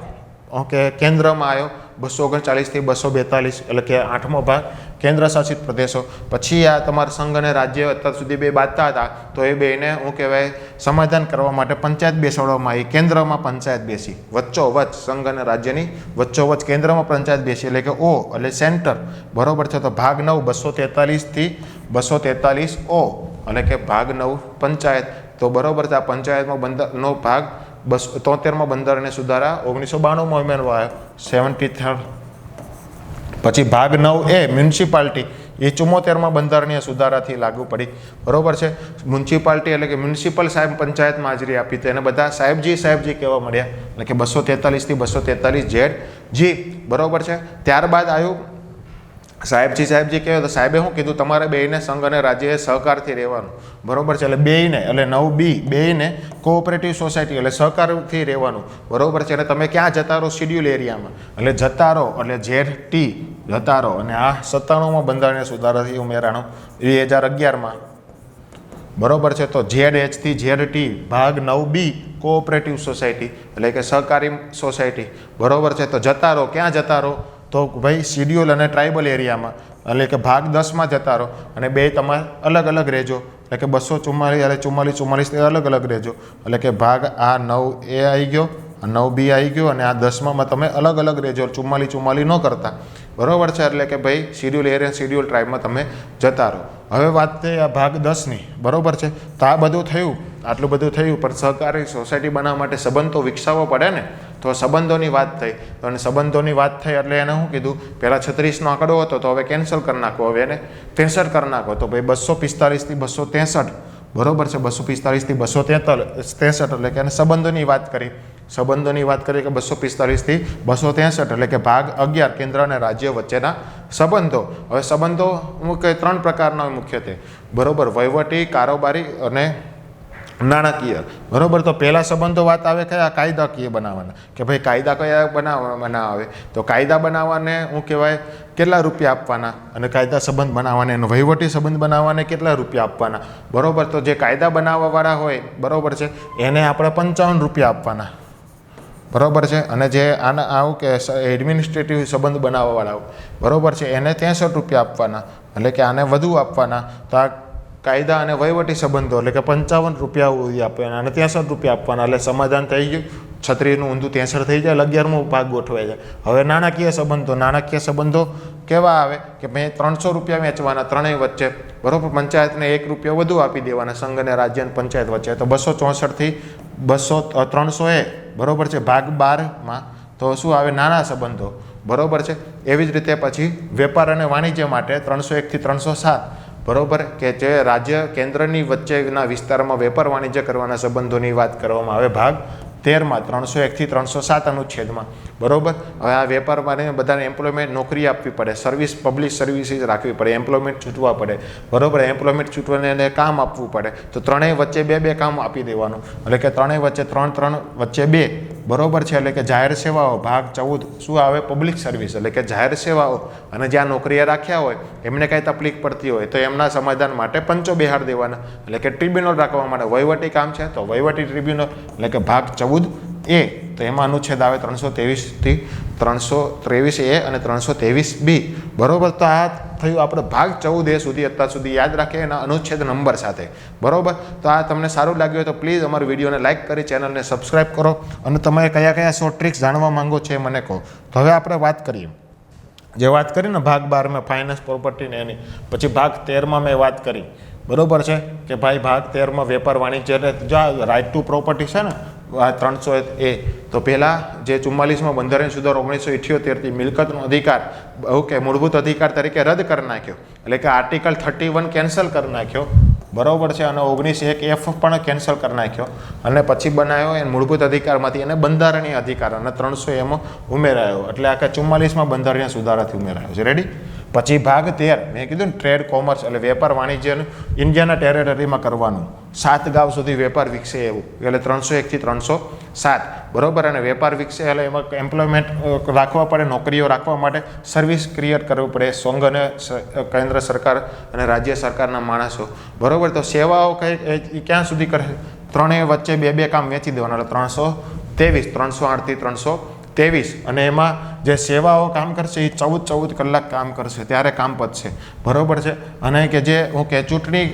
ઓકે કેન્દ્રમાં આવ્યો 239 થી 242 એટલે કે 8મો ભાગ કેન્દ્ર શાસિત પ્રદેશો. પછી આ તમારા સંઘ અને રાજ્ય અત્યાર સુધી 2 બાંધતા હતા, તો એ બેને શું કહેવાય, સમાધાન કરવા માટે પંચાયત બેસાડવામાં આવી. કેન્દ્રમાં પંચાયત બેસી, વચ્ચોવચ્ચ સંઘ અને રાજ્યની વચ્ચોવચ્ચ કેન્દ્રમાં પંચાયત બેસી એટલે કે O એટલે સેન્ટર. બરોબર છે, તો ભાગ 9 243 થી 243 O એટલે કે ભાગ 9 પંચાયત. તો બરોબર છે, આ પંચાયતમાં બંધારણનો ભાગ 73માં બંધારણીય સુધારા 1992માં ઉમેરવા આવ્યો 73. પછી ભાગ 9A મ્યુનિસિપાલિટી, એ 74માં બંધારણીય સુધારાથી લાગુ પડી. બરોબર છે, મ્યુનિસિપાલિટી એટલે કે મ્યુનિસિપલ સાહેબ પંચાયતમાં હાજરી આપી તો એને બધા સાહેબજી કહેવા મળ્યા. એટલે કે 243 થી 243 ZG. બરોબર છે, ત્યારબાદ આવ્યું સાહેબજી કહેવાય. તો સાહેબે શું કીધું? તમારે બેયને સંઘ અને રાજ્યએ સહકારથી રહેવાનું. બરોબર છે, એટલે બેયને એટલે 9B બેયને કોઓપરેટિવ સોસાયટી એટલે સહકારથી રહેવાનું. બરોબર છે, અને તમે ક્યાં જતા રહો? શિડ્યુલ એરિયામાં. એટલે જતા રહો એટલે ZT જતા રહો. અને આ 97માં બંધારણીય સુધારાથી ઉમેરાનો 2011માં. બરોબર છે, તો ZH થી ZT ભાગ 9B કોઓપરેટિવ સોસાયટી એટલે કે સહકારી સોસાયટી. બરોબર છે, તો જતા રહો ક્યાં જતા રહો? તો ભાઈ શિડ્યુલ અને ટ્રાઇબલ એરિયામાં એટલે કે ભાગ 10માં જતા રહો. અને બે તમારે અલગ અલગ રહેજો એટલે કે 244 અને 44 અલગ અલગ રહેજો. એટલે કે ભાગ આ 9A આવી ગયો, 9B આવી ગયો અને આ 10માં તમે અલગ અલગ રહેજો. 44 ન કરતા. બરોબર છે, એટલે કે ભાઈ શિડ્યુલ એરિયા શિડ્યુલ ટ્રાઇબમાં તમે જતા રહો. હવે વાત થઈ આ ભાગ 10ની. બરોબર છે, તો આ બધું થયું, આટલું બધું થયું, પણ સહકારી સોસાયટી બનાવવા માટે સંબંધ તો વિકસાવવો પડે ને. તો સંબંધોની વાત થઈ, અને સંબંધોની વાત થઈ એટલે એને શું કીધું? પહેલાં 36નો આંકડો હતો તો હવે કેન્સલ કરી નાખો, હવે એને 63 કરી નાખો. તો ભાઈ 245 થી 263. બરોબર છે, 245 થી 263 એટલે કે એને સંબંધોની વાત કરી. સંબંધોની વાત કરીએ કે 245 થી 263 એટલે કે ભાગ 11 કેન્દ્ર અને રાજ્ય વચ્ચેના સંબંધો. હવે સંબંધો મુખ્ય 3 પ્રકારના મુખ્યત્વે. બરોબર, વહીવટી, કારોબારી અને નાણાકીય, બરોબર. તો પહેલા સંબંધો વાત આવે કયા? કાયદાકીય બનાવવાના, કે ભાઈ કાયદા કયા બનાવવાના આવે? તો કાયદા બનાવવાને શું કહેવાય? કેટલા રૂપિયા આપવાના? અને કાયદા સંબંધ બનાવવાને, એનો વહીવટી સંબંધ બનાવવાને કેટલા રૂપિયા આપવાના? બરોબર. તો જે કાયદા બનાવવાવાળા હોય, બરોબર છે, એને આપણે 55 રૂપિયા આપવાના, બરોબર છે. અને જે આના આવું કે એડમિનિસ્ટ્રેટિવ સંબંધ બનાવવાવાળા હોય, બરોબર છે, એને 63 રૂપિયા આપવાના, એટલે કે આને વધુ આપવાના. તો આ કાયદા અને વહીવટી સંબંધો એટલે કે 55 રૂપિયા આપવાના અને 63 રૂપિયા આપવાના, એટલે સમાધાન થઈ ગયું. 36નું ઊંધું 63 થઈ જાય, 11મો ભાગ ગોઠવાઈ જાય. હવે નાણાકીય સંબંધો, નાણાકીય સંબંધો કેવા આવે? કે ભાઈ 300 રૂપિયા વેચવાના ત્રણેય વચ્ચે, બરોબર. પંચાયતને 1 રૂપિયો વધુ આપી દેવાના, સંઘ અને રાજ્ય અને પંચાયત વચ્ચે. તો 264 થી 300 બરોબર છે. ભાગ 12માં તો શું આવે? નાના સંબંધો, બરોબર છે. એવી જ રીતે પછી વેપાર અને વાણિજ્ય માટે 301 થી 307, બરોબર, કે જે રાજ્ય કેન્દ્રની વચ્ચેના વિસ્તારમાં વેપાર વાણિજ્ય કરવાના સંબંધોની વાત કરવામાં આવે ભાગ 13માં 301 થી 307 અનુચ્છેદમાં, બરોબર. હવે આ વેપારમાં બધાને એમ્પ્લોયમેન્ટ નોકરી આપવી પડે, સર્વિસ પબ્લિક સર્વિસીસ રાખવી પડે, એમ્પ્લોયમેન્ટ છૂટવા પડે, બરોબર. એમ્પ્લોયમેન્ટ છૂટવાને એને કામ આપવું પડે. તો ત્રણેય વચ્ચે 2 કામ આપી દેવાનું, એટલે કે ત્રણેય વચ્ચે 3 વચ્ચે 2, બરોબર છે. એટલે કે જાહેર સેવાઓ ભાગ 14 શું આવે? પબ્લિક સર્વિસ, એટલે કે જાહેર સેવાઓ. અને જ્યાં નોકરીએ રાખ્યા હોય એમને કાંઈ તકલીફ પડતી હોય તો એમના સમાધાન માટે પંચો બેહાડ દેવાના, એટલે કે ટ્રિબ્યુનલ રાખવા માટે. વહીવટી કામ છે તો વહીવટી ટ્રિબ્યુનલ, એટલે કે ભાગ 14A. તો એમાં અનુચ્છેદ આવે 323 થી 323A અને 323B, બરોબર. તો આ થયું આપણે ભાગ 14A સુધી. અત્યાર સુધી યાદ રાખીએ એના અનુચ્છેદ નંબર સાથે, બરોબર. તો આ તમને સારું લાગ્યું હોય તો પ્લીઝ અમારી વિડીયોને લાઇક કરી ચેનલને સબસ્ક્રાઈબ કરો, અને તમે કયા કયા શોર્ટ ટ્રિક્સ જાણવા માંગો છો એ મને કહો. તો હવે આપણે વાત કરીએ, જે વાત કરી ને ભાગ 12માં ફાઇનાન્સ પ્રોપર્ટીને એની, પછી ભાગ 13માં મેં વાત કરી, બરોબર છે, કે ભાઈ ભાગ 13માં વેપાર વાણિજ્ય, જો રાઇટ ટુ પ્રોપર્ટી છે ને 300A, તો પહેલાં જે 44માં બંધારણ સુધારો 1978થી મિલકતનો અધિકાર ઓકે મૂળભૂત અધિકાર તરીકે રદ કરી નાખ્યો, એટલે કે આર્ટિકલ 31 કેન્સલ કરી નાખ્યો, બરોબર છે. અને 19(1)F પણ કેન્સલ કરી નાખ્યો, અને પછી બનાવ્યો એ મૂળભૂત અધિકારમાંથી એને બંધારણીય અધિકાર અને 300 ઉમેરાયો, એટલે આખા 44માં બંધારણીય સુધારાથી ઉમેરાયો છે. રેડી. પછી ભાગ 13 મેં કીધું ને ટ્રેડ કોમર્સ, એટલે વેપાર વાણિજ્યનું ઇન્ડિયાના ટેરેટરીમાં કરવાનું, 7 ગાંવ સુધી વેપાર વિકસે એવું, એટલે 301 થી 307, બરોબર. અને વેપાર વિકસે એટલે એમાં એમ્પ્લોયમેન્ટ રાખવા પડે, નોકરીઓ રાખવા માટે સર્વિસ ક્રિએટ કરવી પડે, સંઘ અને કેન્દ્ર સરકાર અને રાજ્ય સરકારના માણસો, બરોબર. તો સેવાઓ કઈ ક્યાં સુધી કરે? ત્રણેય વચ્ચે 2 કામ વેચી દેવાના, એટલે 323, 308 થી 323. અને એમાં જે સેવાઓ કામ કરશે એ 14 કલાક કામ કરશે, ત્યારે કામ પતશે, બરોબર છે. અને કે જે ચૂંટણી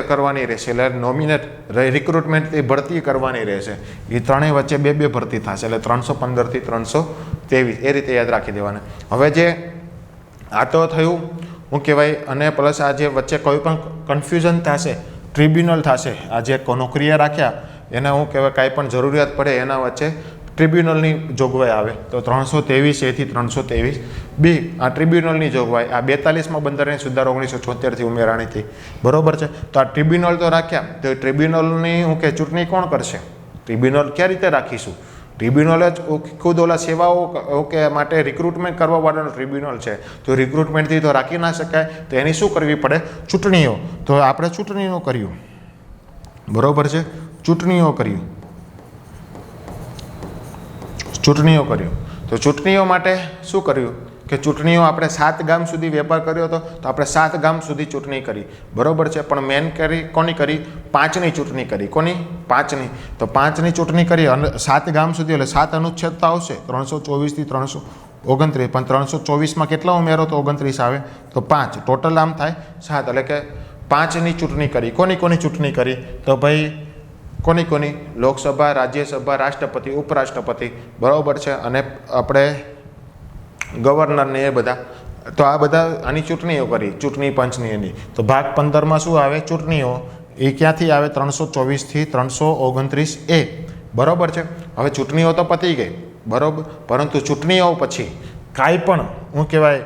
કરવાની રહેશે, એટલે નોમિનેટ રિક્રુટમેન્ટથી ભરતી કરવાની રહેશે, એ ત્રણેય વચ્ચે 2 ભરતી થશે, એટલે 315 થી 323, એ રીતે યાદ રાખી દેવાના. હવે જે આ તો થયું શું કહેવાય, અને પ્લસ આ જે વચ્ચે કોઈ પણ કન્ફ્યુઝન થશે, ટ્રિબ્યુનલ થશે, આ જે નોકરીએ રાખ્યા એને શું કહેવાય, કાંઈ પણ જરૂરિયાત પડે એના વચ્ચે ટ્રિબ્યુનલની જોગવાઈ આવે. તો 323A થી 323B આ ટ્રિબ્યુનલની જોગવાઈ આ 42માં બંધારણીય સુધારો 1976થી ઉમેરાણીથી, બરોબર છે. તો આ ટ્રિબ્યુનલ તો રાખ્યા, તો ટ્રિબ્યુનલની શું કે ચૂંટણી કોણ કરશે? ટ્રિબ્યુનલ કયા રીતે રાખીશું? ટ્રિબ્યુનલ જ ખુદ ઓલા સેવાઓ કે માટે રિક્રુટમેન્ટ કરવાવાળાનો ટ્રિબ્યુનલ છે, તો રિક્રુટમેન્ટથી તો રાખી ના શકાય, તો એની શું કરવી પડે? ચૂંટણીઓ. તો આપણે ચૂંટણીઓ કર્યું, બરોબર છે, ચૂંટણીઓ કર્યું. તો ચૂંટણીઓ માટે શું કર્યું? કે ચૂંટણીઓ આપણે 7 ગામ સુધી વેપાર કર્યો હતો, તો આપણે 7 ગામ સુધી ચૂંટણી કરી, બરોબર છે. પણ મેન કરી કોની કરી? 5ની ચૂંટણી કરી. કોની? 5ની. તો 5ની ચૂંટણી કરી અને 7 ગામ સુધી, એટલે 7 અનુચ્છેદ તો આવશે 324 થી 329, પણ 324માં કેટલા ઉમેરો તો 29 આવે, તો 5 ટોટલ આમ થાય 7, એટલે કે 5ની ચૂંટણી કરી. કોની ચૂંટણી કરી? તો ભાઈ કોની? લોકસભા, રાજ્યસભા, રાષ્ટ્રપતિ, ઉપરાષ્ટ્રપતિ, બરાબર છે. અને આપણે ગવર્નરને એ બધા, તો આ બધા આની ચૂંટણીઓ કરી, ચૂંટણી પંચની એની. તો ભાગ 15માં શું આવે? ચૂંટણીઓ. એ ક્યાંથી આવે? 324 થી 329A, બરાબર છે. હવે ચૂંટણીઓ તો પતી ગઈ, બરાબર, પરંતુ ચૂંટણીઓ પછી કાંઈ પણ શું કહેવાય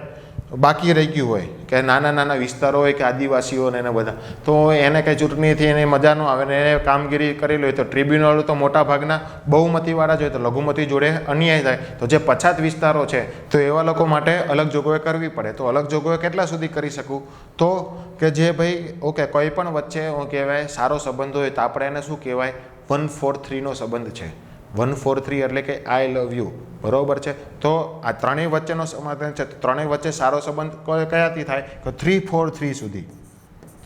બાકી રહી ગયું હોય કે નાના નાના વિસ્તારો હોય કે આદિવાસીઓને એને બધા, તો એને કંઈ ચૂંટણીથી એને મજા ન આવે ને એને કામગીરી કરેલી હોય તો ટ્રિબ્યુનલ તો મોટા ભાગના બહુમતીવાળા જ હોય, તો લઘુમતી જોડે અન્યાય થાય. તો જે પછાત વિસ્તારો છે તો એવા લોકો માટે અલગ જોગવાઈ કરવી પડે. તો અલગ જોગવાઈ કેટલા સુધી કરી શકું? તો કે જે ભાઈ ઓકે કોઈ પણ વચ્ચે શું કહેવાય સારો સંબંધ હોય તો આપણે એને શું કહેવાય 143નો સંબંધ છે. 143 એટલે કે આઈ લવ યુ, બરાબર છે. તો આ ત્રણેય વચ્ચેનો સમાધાન છે. ત્રણેય વચ્ચે સારો સંબંધ કયાથી થાય? તો 343 સુધી,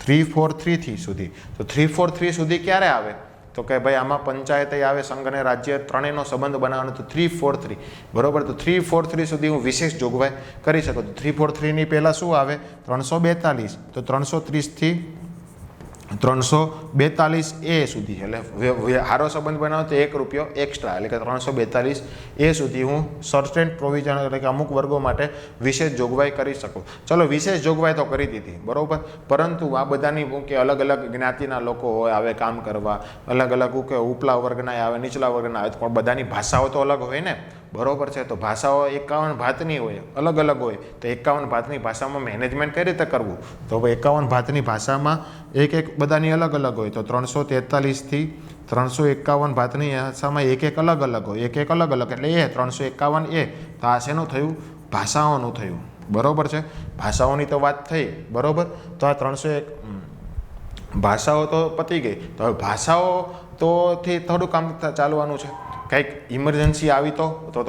343 સુધી. તો 343 સુધી ક્યારે આવે? તો કે ભાઈ આમાં પંચાયત આવે, સંઘ અને રાજ્ય ત્રણેયનો સંબંધ બનાવવાનો, તો 343, બરાબર. તો 343 સુધી હું વિશેષ જોગવાઈ કરી શકું. તો 343ની પહેલાં શું આવે? 342. તો 330થી 342A સુધી, એટલે સારો સંબંધ બનાવો તો ₹1 એક્સ્ટ્રા, એટલે કે 342A સુધી હું સર્ટેન પ્રોવિઝન એટલે કે અમુક વર્ગો માટે વિશેષ જોગવાઈ કરી શકું. ચલો વિશેષ જોગવાઈ તો કરી દીધી, બરાબર. પરંતુ આ બધાની કે અલગ અલગ જ્ઞાતિના લોકો હોય આવે કામ કરવા, અલગ અલગ કે ઉપલા વર્ગના આવે, નીચલા વર્ગના આવે, પણ બધાની ભાષાઓ તો અલગ હોય ને, બરાબર છે. તો ભાષાઓ 51 ભાતની હોય, અલગ અલગ હોય. તો 51 ભાતની ભાષામાં મેનેજમેન્ટ કઈ રીતે કરવું? તો 51 ભાતની ભાષામાં એક બધાની અલગ અલગ હોય. તો 343થી 351 ભાતની ભાષામાં એક અલગ અલગ હોય, એક અલગ અલગ, એટલે એ 351A. તો આ શેનું થયું? ભાષાઓનું થયું, બરાબર છે. ભાષાઓની તો વાત થઈ, બરાબર. તો આ 301 ભાષાઓ તો પતી ગઈ. તો હવે ભાષાઓ તોથી થોડું કામ ચાલવાનું છે. કંઈક ઇમરજન્સી આવી તો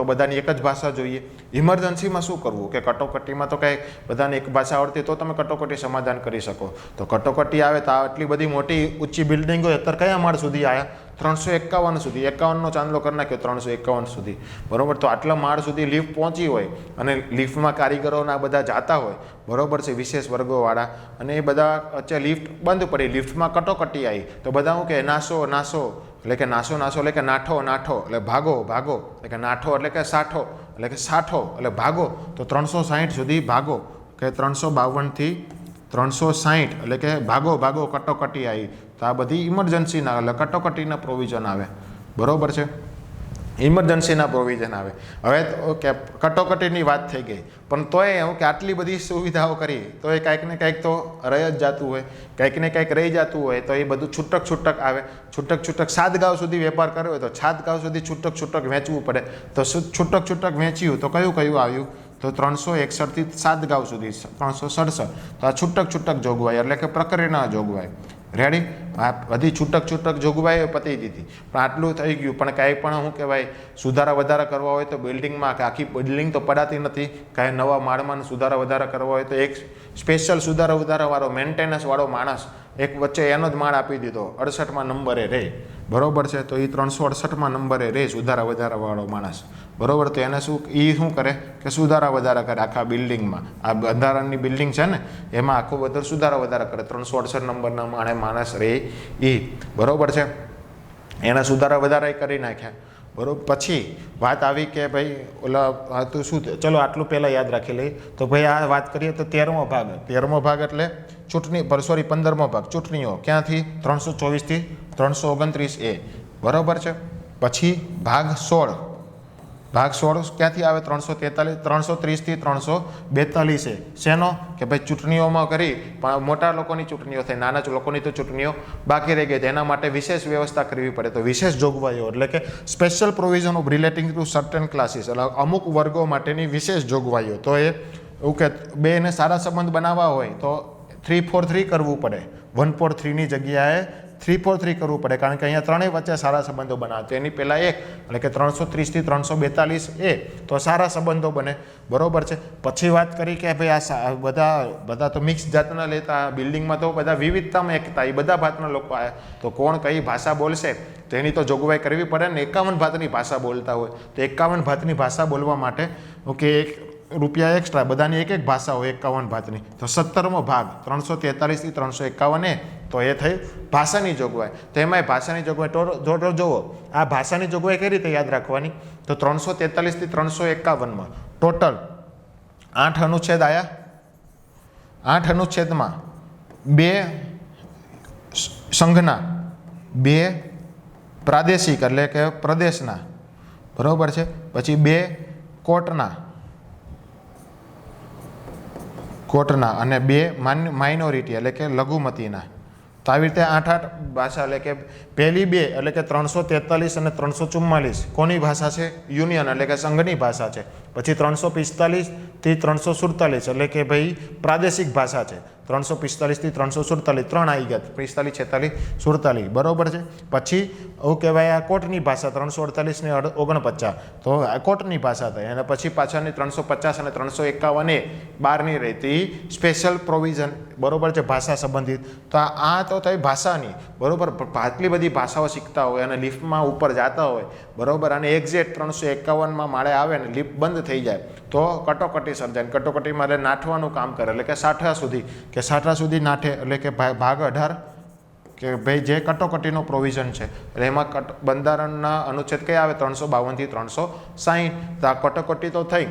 બધાની એક જ ભાષા જોઈએ. ઇમરજન્સીમાં શું કરવું? કે કટોકટીમાં તો કંઈ બધાને એક ભાષા આવડતી તો તમે કટોકટી સમાધાન કરી શકો. તો કટોકટી આવે તો આટલી બધી મોટી ઊંચી બિલ્ડિંગો અત્યારે કયા માળ સુધી આવ્યા? 351 સુધી. 51નો ચાંદલો કરી નાખ્યો 351 સુધી, બરાબર. તો આટલા માળ સુધી લિફ્ટ પહોંચી હોય અને લિફ્ટમાં કારીગરોના બધા જાતા હોય, બરાબર છે, વિશેષ વર્ગોવાળા, અને એ બધા વચ્ચે લિફ્ટ બંધ પડી, લિફ્ટમાં કટોકટી આવી, તો બધા શું કે નાસો નાસો, એટલે કે નાસો નાસો એટલે કે નાઠો નાઠો, એટલે ભાગો ભાગો, એટલે કે નાઠો એટલે કે સાઠો, એટલે કે સાઠો એટલે ભાગો. તો 360 સુધી ભાગો, કે 352થી 360 એટલે કે ભાગો ભાગો, કટોકટી આવી. તો આ બધી ઇમરજન્સીના એટલે કટોકટીના પ્રોવિઝન આવે, બરાબર છે. ઇમરજન્સીના પ્રોવિઝન આવે. હવે કે કટોકટીની વાત થઈ ગઈ, પણ તોય એવું કે આટલી બધી સુવિધાઓ કરી તો એ કાંઈક ને કાંઈક તો રહી જ જતું હોય, કાંઈક ને કાંઈક રહી જતું હોય. તો એ બધું છૂટક છૂટક આવે. છૂટક છૂટક 7 ગાંવ સુધી વેપાર કર્યો હોય તો 7 ગાંવ સુધી છૂટક છૂટક વેચવું પડે. તો છૂટક છૂટક વેચ્યું તો કયું કયું આવ્યું? તો 361થી 7 ગાંવ સુધી 367. તો આ છૂટક છૂટક જોગવાઈ એટલે કે પ્રક્રિયાના જોગવાઈ. રેડી? આ બધી છૂટક છૂટક જોગવાઈઓ પતી દીધી. પણ આટલું થઈ ગયું, પણ કાંઈ પણ શું કહેવાય સુધારા વધારા કરવા હોય તો બિલ્ડિંગમાં, કે આખી બિલ્ડિંગ તો પડાતી નથી, કાંઈ નવા માળમાં સુધારા વધારા કરવા હોય તો એક સ્પેશિયલ સુધારા વધારાવાળો મેન્ટેનન્સવાળો માણસ એક વચ્ચે એનો જ માળ આપી દીધો, 68મા નંબરે રહે, બરાબર છે. તો એ 368મા નંબરે રહે સુધારા વધારાવાળો માણસ, બરાબર. તો એને શું કરે કે સુધારા વધારા કરે આખા બિલ્ડિંગમાં. આ બંધારણની બિલ્ડિંગ છે ને એમાં આખું બધું સુધારા વધારા કરે. 368 નંબરના માણસ રહે એ, બરાબર છે. એના સુધારા વધારા કરી નાખ્યા, બરાબર. પછી વાત આવી કે ભાઈ ઓલા તો શું, ચલો આટલું પહેલાં યાદ રાખી લઈએ. તો ભાઈ આ વાત કરીએ તો 13મો ભાગ. 13મો ભાગ એટલે ચૂંટણી, સોરી 15મો ભાગ ચૂંટણીઓ ક્યાંથી? 324થી 329A, બરાબર છે. પછી ભાગ 16. ભાગ 16 ક્યાંથી આવે? 330થી 342A. શેનો? કે ભાઈ ચૂંટણીઓમાં કરી પણ મોટા લોકોની ચૂંટણીઓ થઈ, નાના લોકોની તો ચૂંટણીઓ બાકી રહી ગઈ. એના માટે વિશેષ વ્યવસ્થા કરવી પડે. તો વિશેષ જોગવાઈઓ એટલે કે special provision of relating two certain classes, એટલે અમુક વર્ગો માટેની વિશેષ જોગવાઈઓ. તો એ એવું કે બેને સારા સંબંધ બનાવવા હોય તો 343 કરવું પડે. 143ની જગ્યાએ 343 કરવું પડે, કારણ કે અહીંયા ત્રણેય વચ્ચે સારા સંબંધો બનાવે. તો એની પહેલાં એક એટલે કે 330થી 342A તો સારા સંબંધો બને, બરાબર છે. પછી વાત કરી કે ભાઈ આ બધા તો મિક્સ જાતના લેતા, બિલ્ડિંગમાં તો બધા વિવિધતામાં એકતા, એ બધા ભાતના લોકો આવ્યા. તો કોણ કઈ ભાષા બોલશે તો એની તો જોગવાઈ કરવી પડે ને. 51 ભાતની ભાષા બોલતા હોય તો 51 ભાતની ભાષા બોલવા માટે ઓકે ₹1 એક્સ્ટ્રા, બધાની એક ભાષા હોય 51 ભાતની. તો 17મો ભાગ 343થી 351A. તો એ થઈ ભાષાની જોગવાઈ. તો એમાંય ભાષાની જોગવાઈ જુઓ, આ ભાષાની જોગવાઈ કઈ રીતે યાદ રાખવાની? તો 343થી 351માં ટોટલ 8 અનુચ્છેદ આવ્યા. 8 અનુચ્છેદમાં 2 સંઘના, 2 પ્રાદેશિક એટલે કે પ્રદેશના, બરાબર છે. પછી 2 કોર્ટના, કોટના અને 2 માઇનોરિટી એટલે કે લઘુમતીના. તો આવી રીતે 8 ભાષા એટલે કે પહેલી 2 એટલે કે 343 અને 344 કોની ભાષા છે? યુનિયન એટલે કે સંઘની ભાષા છે. પછી 345 થી 347 એટલે કે ભાઈ પ્રાદેશિક ભાષા છે. 345 થી 347 3 આવી ગયા, 45, 46, 47 બરોબર છે. પછી એવું કહેવાય આ કોટની ભાષા 348 ને 49, તો આ કોટની ભાષા થઈ. અને પછી પાછળની 350 અને 351 બહારની રહેતી સ્પેશિયલ પ્રોવિઝન બરોબર છે ભાષા સંબંધિત. તો આ તો થઈ ભાષાની બરોબર. આટલી બધી ભાષાઓ શીખતા હોય અને લિફ્ટમાં ઉપર જતા હોય બરોબર, અને એક્ઝેક્ટ 351માં માળે આવે ને લિફ્ટ બંધ થઈ જાય તો કટોકટી સર્જાય. કટોકટીમાં એટલે નાઠવાનું કામ કરે એટલે કે 60 સુધી કે 60 સુધી નાઠે એટલે કે ભાગ 18 કે ભાઈ જે કટોકટીનો પ્રોવિઝન છે એટલે એમાં બંધારણના અનુચ્છેદ કયા આવે? 352 થી 360. તો આ કટોકટી તો થઈ,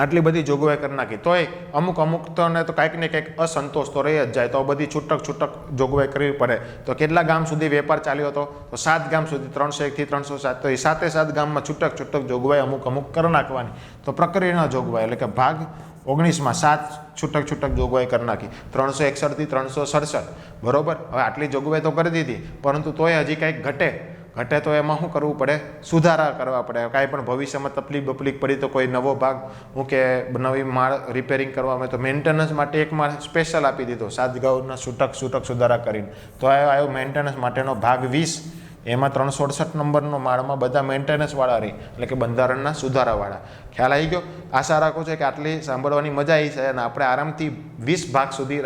આટલી બધી જોગવાઈ કરી નાખી. તોય અમુક તોને તો કાંઈક ને કંઈક અસંતોષ તો રહી જ જાય. તો બધી છૂટક જોગવાઈ કરવી પડે. તો કેટલા ગામ સુધી વેપાર ચાલ્યો હતો? તો 7 ગામ સુધી, 301 થી 307. તો એ 7 ગામમાં છૂટક જોગવાઈ અમુક કરી નાખવાની. તો પ્રક્રિયાના જોગવાઈ એટલે કે ભાગ 19માં 7 છૂટક જોગવાઈ કરી નાખી. 361 થી 367 બરોબર. હવે આટલી જોગવાઈ તો કરી દીધી, પરંતુ તોય હજી કંઈક ઘટે તો એમાં શું કરવું પડે? સુધારા કરવા પડે. કાંઈ પણ ભવિષ્યમાં તકલીફ પડી તો કોઈ નવો ભાગ હું કે નવી માળ રિપેરિંગ કરવામાં તો મેન્ટેનન્સ માટે એક માળ સ્પેશિયલ આપી દીધો 7 ગામના છૂટક સુધારા કરીને. તો આવ્યો મેન્ટેનન્સ માટેનો ભાગ 20. એમાં 368 નંબરનો માળમાં બધા મેન્ટેનન્સવાળા રહી એટલે કે બંધારણના સુધારાવાળા. ખ્યાલ આવી ગયો? આશા રાખું છું કે આટલી સાંભળવાની મજા આવી છે અને આપણે આરામથી 20 ભાગ સુધી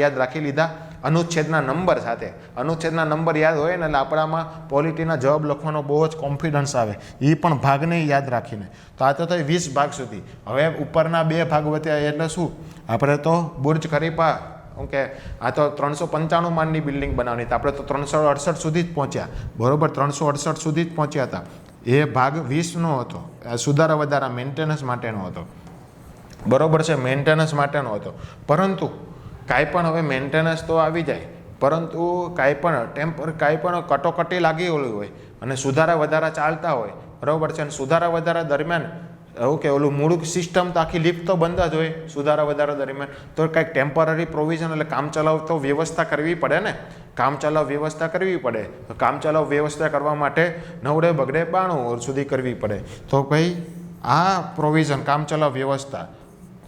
યાદ રાખી લીધા અનુચ્છેદના નંબર સાથે. અનુચ્છેદના નંબર યાદ હોય ને એટલે આપણામાં પોલિટીના જવાબ લખવાનો બહુ જ કોન્ફિડન્સ આવે, એ પણ ભાગને યાદ રાખીને. તો આ તો થઈ 20 ભાગ સુધી. હવે ઉપરના 2 ભાગ વધ્યા એટલે શું? આપણે તો બુર્જ ખલીફા ઓકે આ તો 395 માળની બિલ્ડિંગ બનાવવાની હતી, આપણે તો 368 સુધી જ પહોંચ્યા બરોબર. 368 સુધી જ પહોંચ્યા હતા. એ ભાગ 20નો હતો, સુધારા વધારા મેન્ટેનન્સ માટેનો હતો બરોબર છે, મેન્ટેનન્સ માટેનો હતો. પરંતુ કાંઈ પણ હવે મેન્ટેનન્સ તો આવી જાય, પરંતુ કાંઈ પણ કટોકટી લાગી હોય અને સુધારા વધારા ચાલતા હોય બરાબર છે. અને સુધારા વધારા દરમિયાન એવું કે ઓલું મૂળ સિસ્ટમ તો આખી લિફ્ટ તો બંધ જ હોય સુધારા વધારા દરમિયાન. તો કાંઈક ટેમ્પરરી પ્રોવિઝન એટલે કામચલાઉ તો વ્યવસ્થા કરવી પડે ને, કામચલાઉ વ્યવસ્થા કરવી પડે. તો કામચલાઉ વ્યવસ્થા કરવા માટે નવડે બગડે 92 સુધી કરવી પડે. તો ભાઈ આ પ્રોવિઝન કામચલાઉ વ્યવસ્થા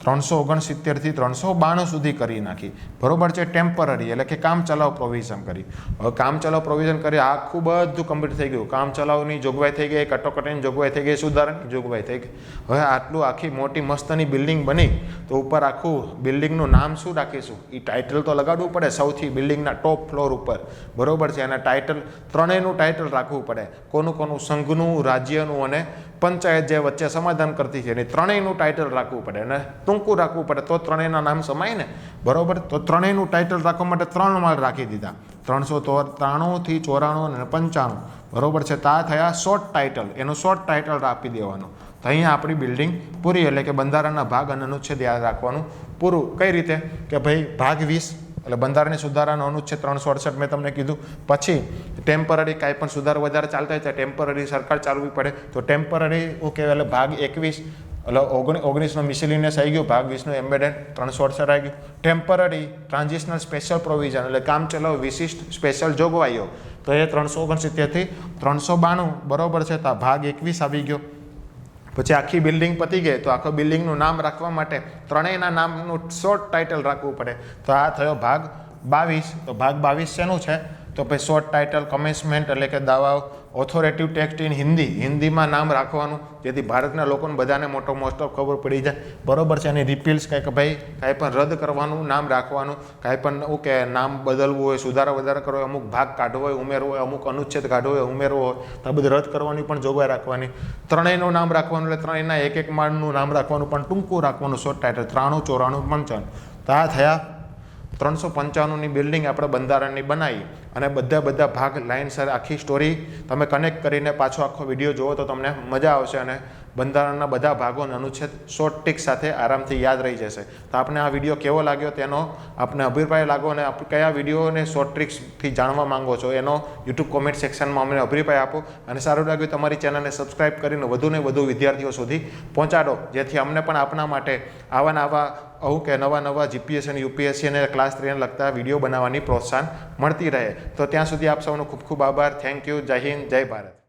369 થી 392 સુધી કરી નાખી બરોબર છે. ટેમ્પરરી એટલે કે કામચલાઉ પ્રોવિઝન કરી. હવે કામચલાઉ પ્રોવિઝન કરી આખું બધું કમ્પ્લીટ થઈ ગયું. કામચલાઉની જોગવાઈ થઈ ગઈ, કટોકટીની જોગવાઈ થઈ ગઈ, સુધારાની જોગવાઈ થઈ ગઈ. હવે આટલું આખી મોટી મસ્તની બિલ્ડિંગ બની તો ઉપર આખું બિલ્ડિંગનું નામ શું રાખીશું? એ ટાઇટલ તો લગાડવું પડે સૌથી બિલ્ડિંગના ટોપ ફ્લોર ઉપર બરોબર છે. અને ટાઇટલ ત્રણેયનું ટાઇટલ રાખવું પડે. કોનું? સંઘનું, રાજ્યનું અને પંચાયત જે વચ્ચે સમાધાન કરતી છે એની ત્રણેયનું ટાઇટલ રાખવું પડે અને ટૂંકું રાખવું પડે તો ત્રણેયના નામ સમાય ને બરોબર. તો ત્રણેયનું ટાઇટલ રાખવા માટે 3 માળ રાખી દીધા, 393 થી 94 અને 95 બરોબર છે. તો આ થયા શોર્ટ ટાઇટલ, એનું શોર્ટ ટાઇટલ આપી દેવાનું. તો અહીંયા આપણી બિલ્ડિંગ પૂરી એટલે કે બંધારણના ભાગ અને અનુચ્છેદ યાદ રાખવાનું પૂરું. કઈ રીતે કે ભાઈ ભાગ 20 એટલે બંધારણની સુધારાનો અનુચ્છેદ 368 મેં તમને કીધું. પછી ટેમ્પરરી કાંઈ પણ સુધાર વધારે ચાલતા હોય તો ટેમ્પરરી સરકાર ચાલવી પડે. તો ટેમ્પરરી શું કહેવાય? એટલે ભાગ 21 એટલે 19નો મિસેલિનિયસ આવી ગયો, ભાગ 20નું એમ્બેડેડ 368 આવી ગયું. ટેમ્પરરી ટ્રાન્ઝિશનલ સ્પેશિયલ પ્રોવિઝન એટલે કામચલાઉ વિશિષ્ટ સ્પેશિયલ જોગવાઈઓ તો એ 369 થી 392 બરોબર છે. તો આ ભાગ 21 આવી ગયો. પછી આખી બિલ્ડિંગ પતી ગઈ તો આખો બિલ્ડિંગનું નામ રાખવા માટે ત્રણેયના નામનું શોર્ટ ટાઇટલ રાખવું પડે. તો આ થયો ભાગ 22. તો ભાગ 22 શેનું છે? તો ભાઈ શોર્ટ ટાઇટલ કમેન્સમેન્ટ એટલે કે દાવાઓ, ઓથોરેટિવ ટેક્સ્ટ ઇન હિન્દીમાં નામ રાખવાનું જેથી ભારતના લોકોને બધાને મોસ્ટ ઓફ ખબર પડી જાય બરોબર છે. અને રિપીલ્સ કાંઈક ભાઈ કાંઈ પણ રદ કરવાનું નામ રાખવાનું, કાંઈ પણ એવું કે નામ બદલવું હોય, સુધારા વધારા કરવો હોય, અમુક ભાગ કાઢવો હોય ઉમેરવો હોય, અમુક અનુચ્છેદ કાઢવો હોય ઉમેરવો હોય તો આ બધું રદ કરવાની પણ જોગવાઈ રાખવાની. ત્રણેયનું નામ રાખવાનું એટલે ત્રણેયના એક માળનું નામ રાખવાનું પણ ટૂંકું રાખવાનું શોર્ટ ટાઇટલ 93, 94, 55. તો આ થયા 395ની બિલ્ડિંગ આપણે બંધારણની બનાવી અને બધા ભાગ લાઇનસર આખી સ્ટોરી તમે કનેક્ટ કરીને પાછો આખો વિડીયો જુઓ તો તમને મજા આવશે અને બંધારણના બધા ભાગો અને અનુચ્છેદ શોર્ટ ટિક સાથે આરામથી યાદ રહી જશે. તો આપને આ વિડીયો કેવો લાગ્યો તેનો આપને અભિપ્રાય લાગો અને કયા વિડીયોને શોર્ટ ટ્રિક્સથી જાણવા માંગો છો એનો યુટ્યુબ કોમેન્ટ સેક્શનમાં અમને અભિપ્રાય આપો. અને સારું લાગ્યું તમારી ચેનલને સબસ્ક્રાઈબ કરીને વધુને વધુ વિદ્યાર્થીઓ સુધી પહોંચાડો, જેથી અમને પણ આપના માટે આવા નવા જીપીએસસી અને યુપીએસસી અને ક્લાસ 3 ને લગતા વિડીયો બનાવવાની પ્રોત્સાહન મળતી રહે. તો ત્યાં સુધી આપ સૌનો ખૂબ ખૂબ આભાર. Thank you. જય હિન્દ, જય ભારત.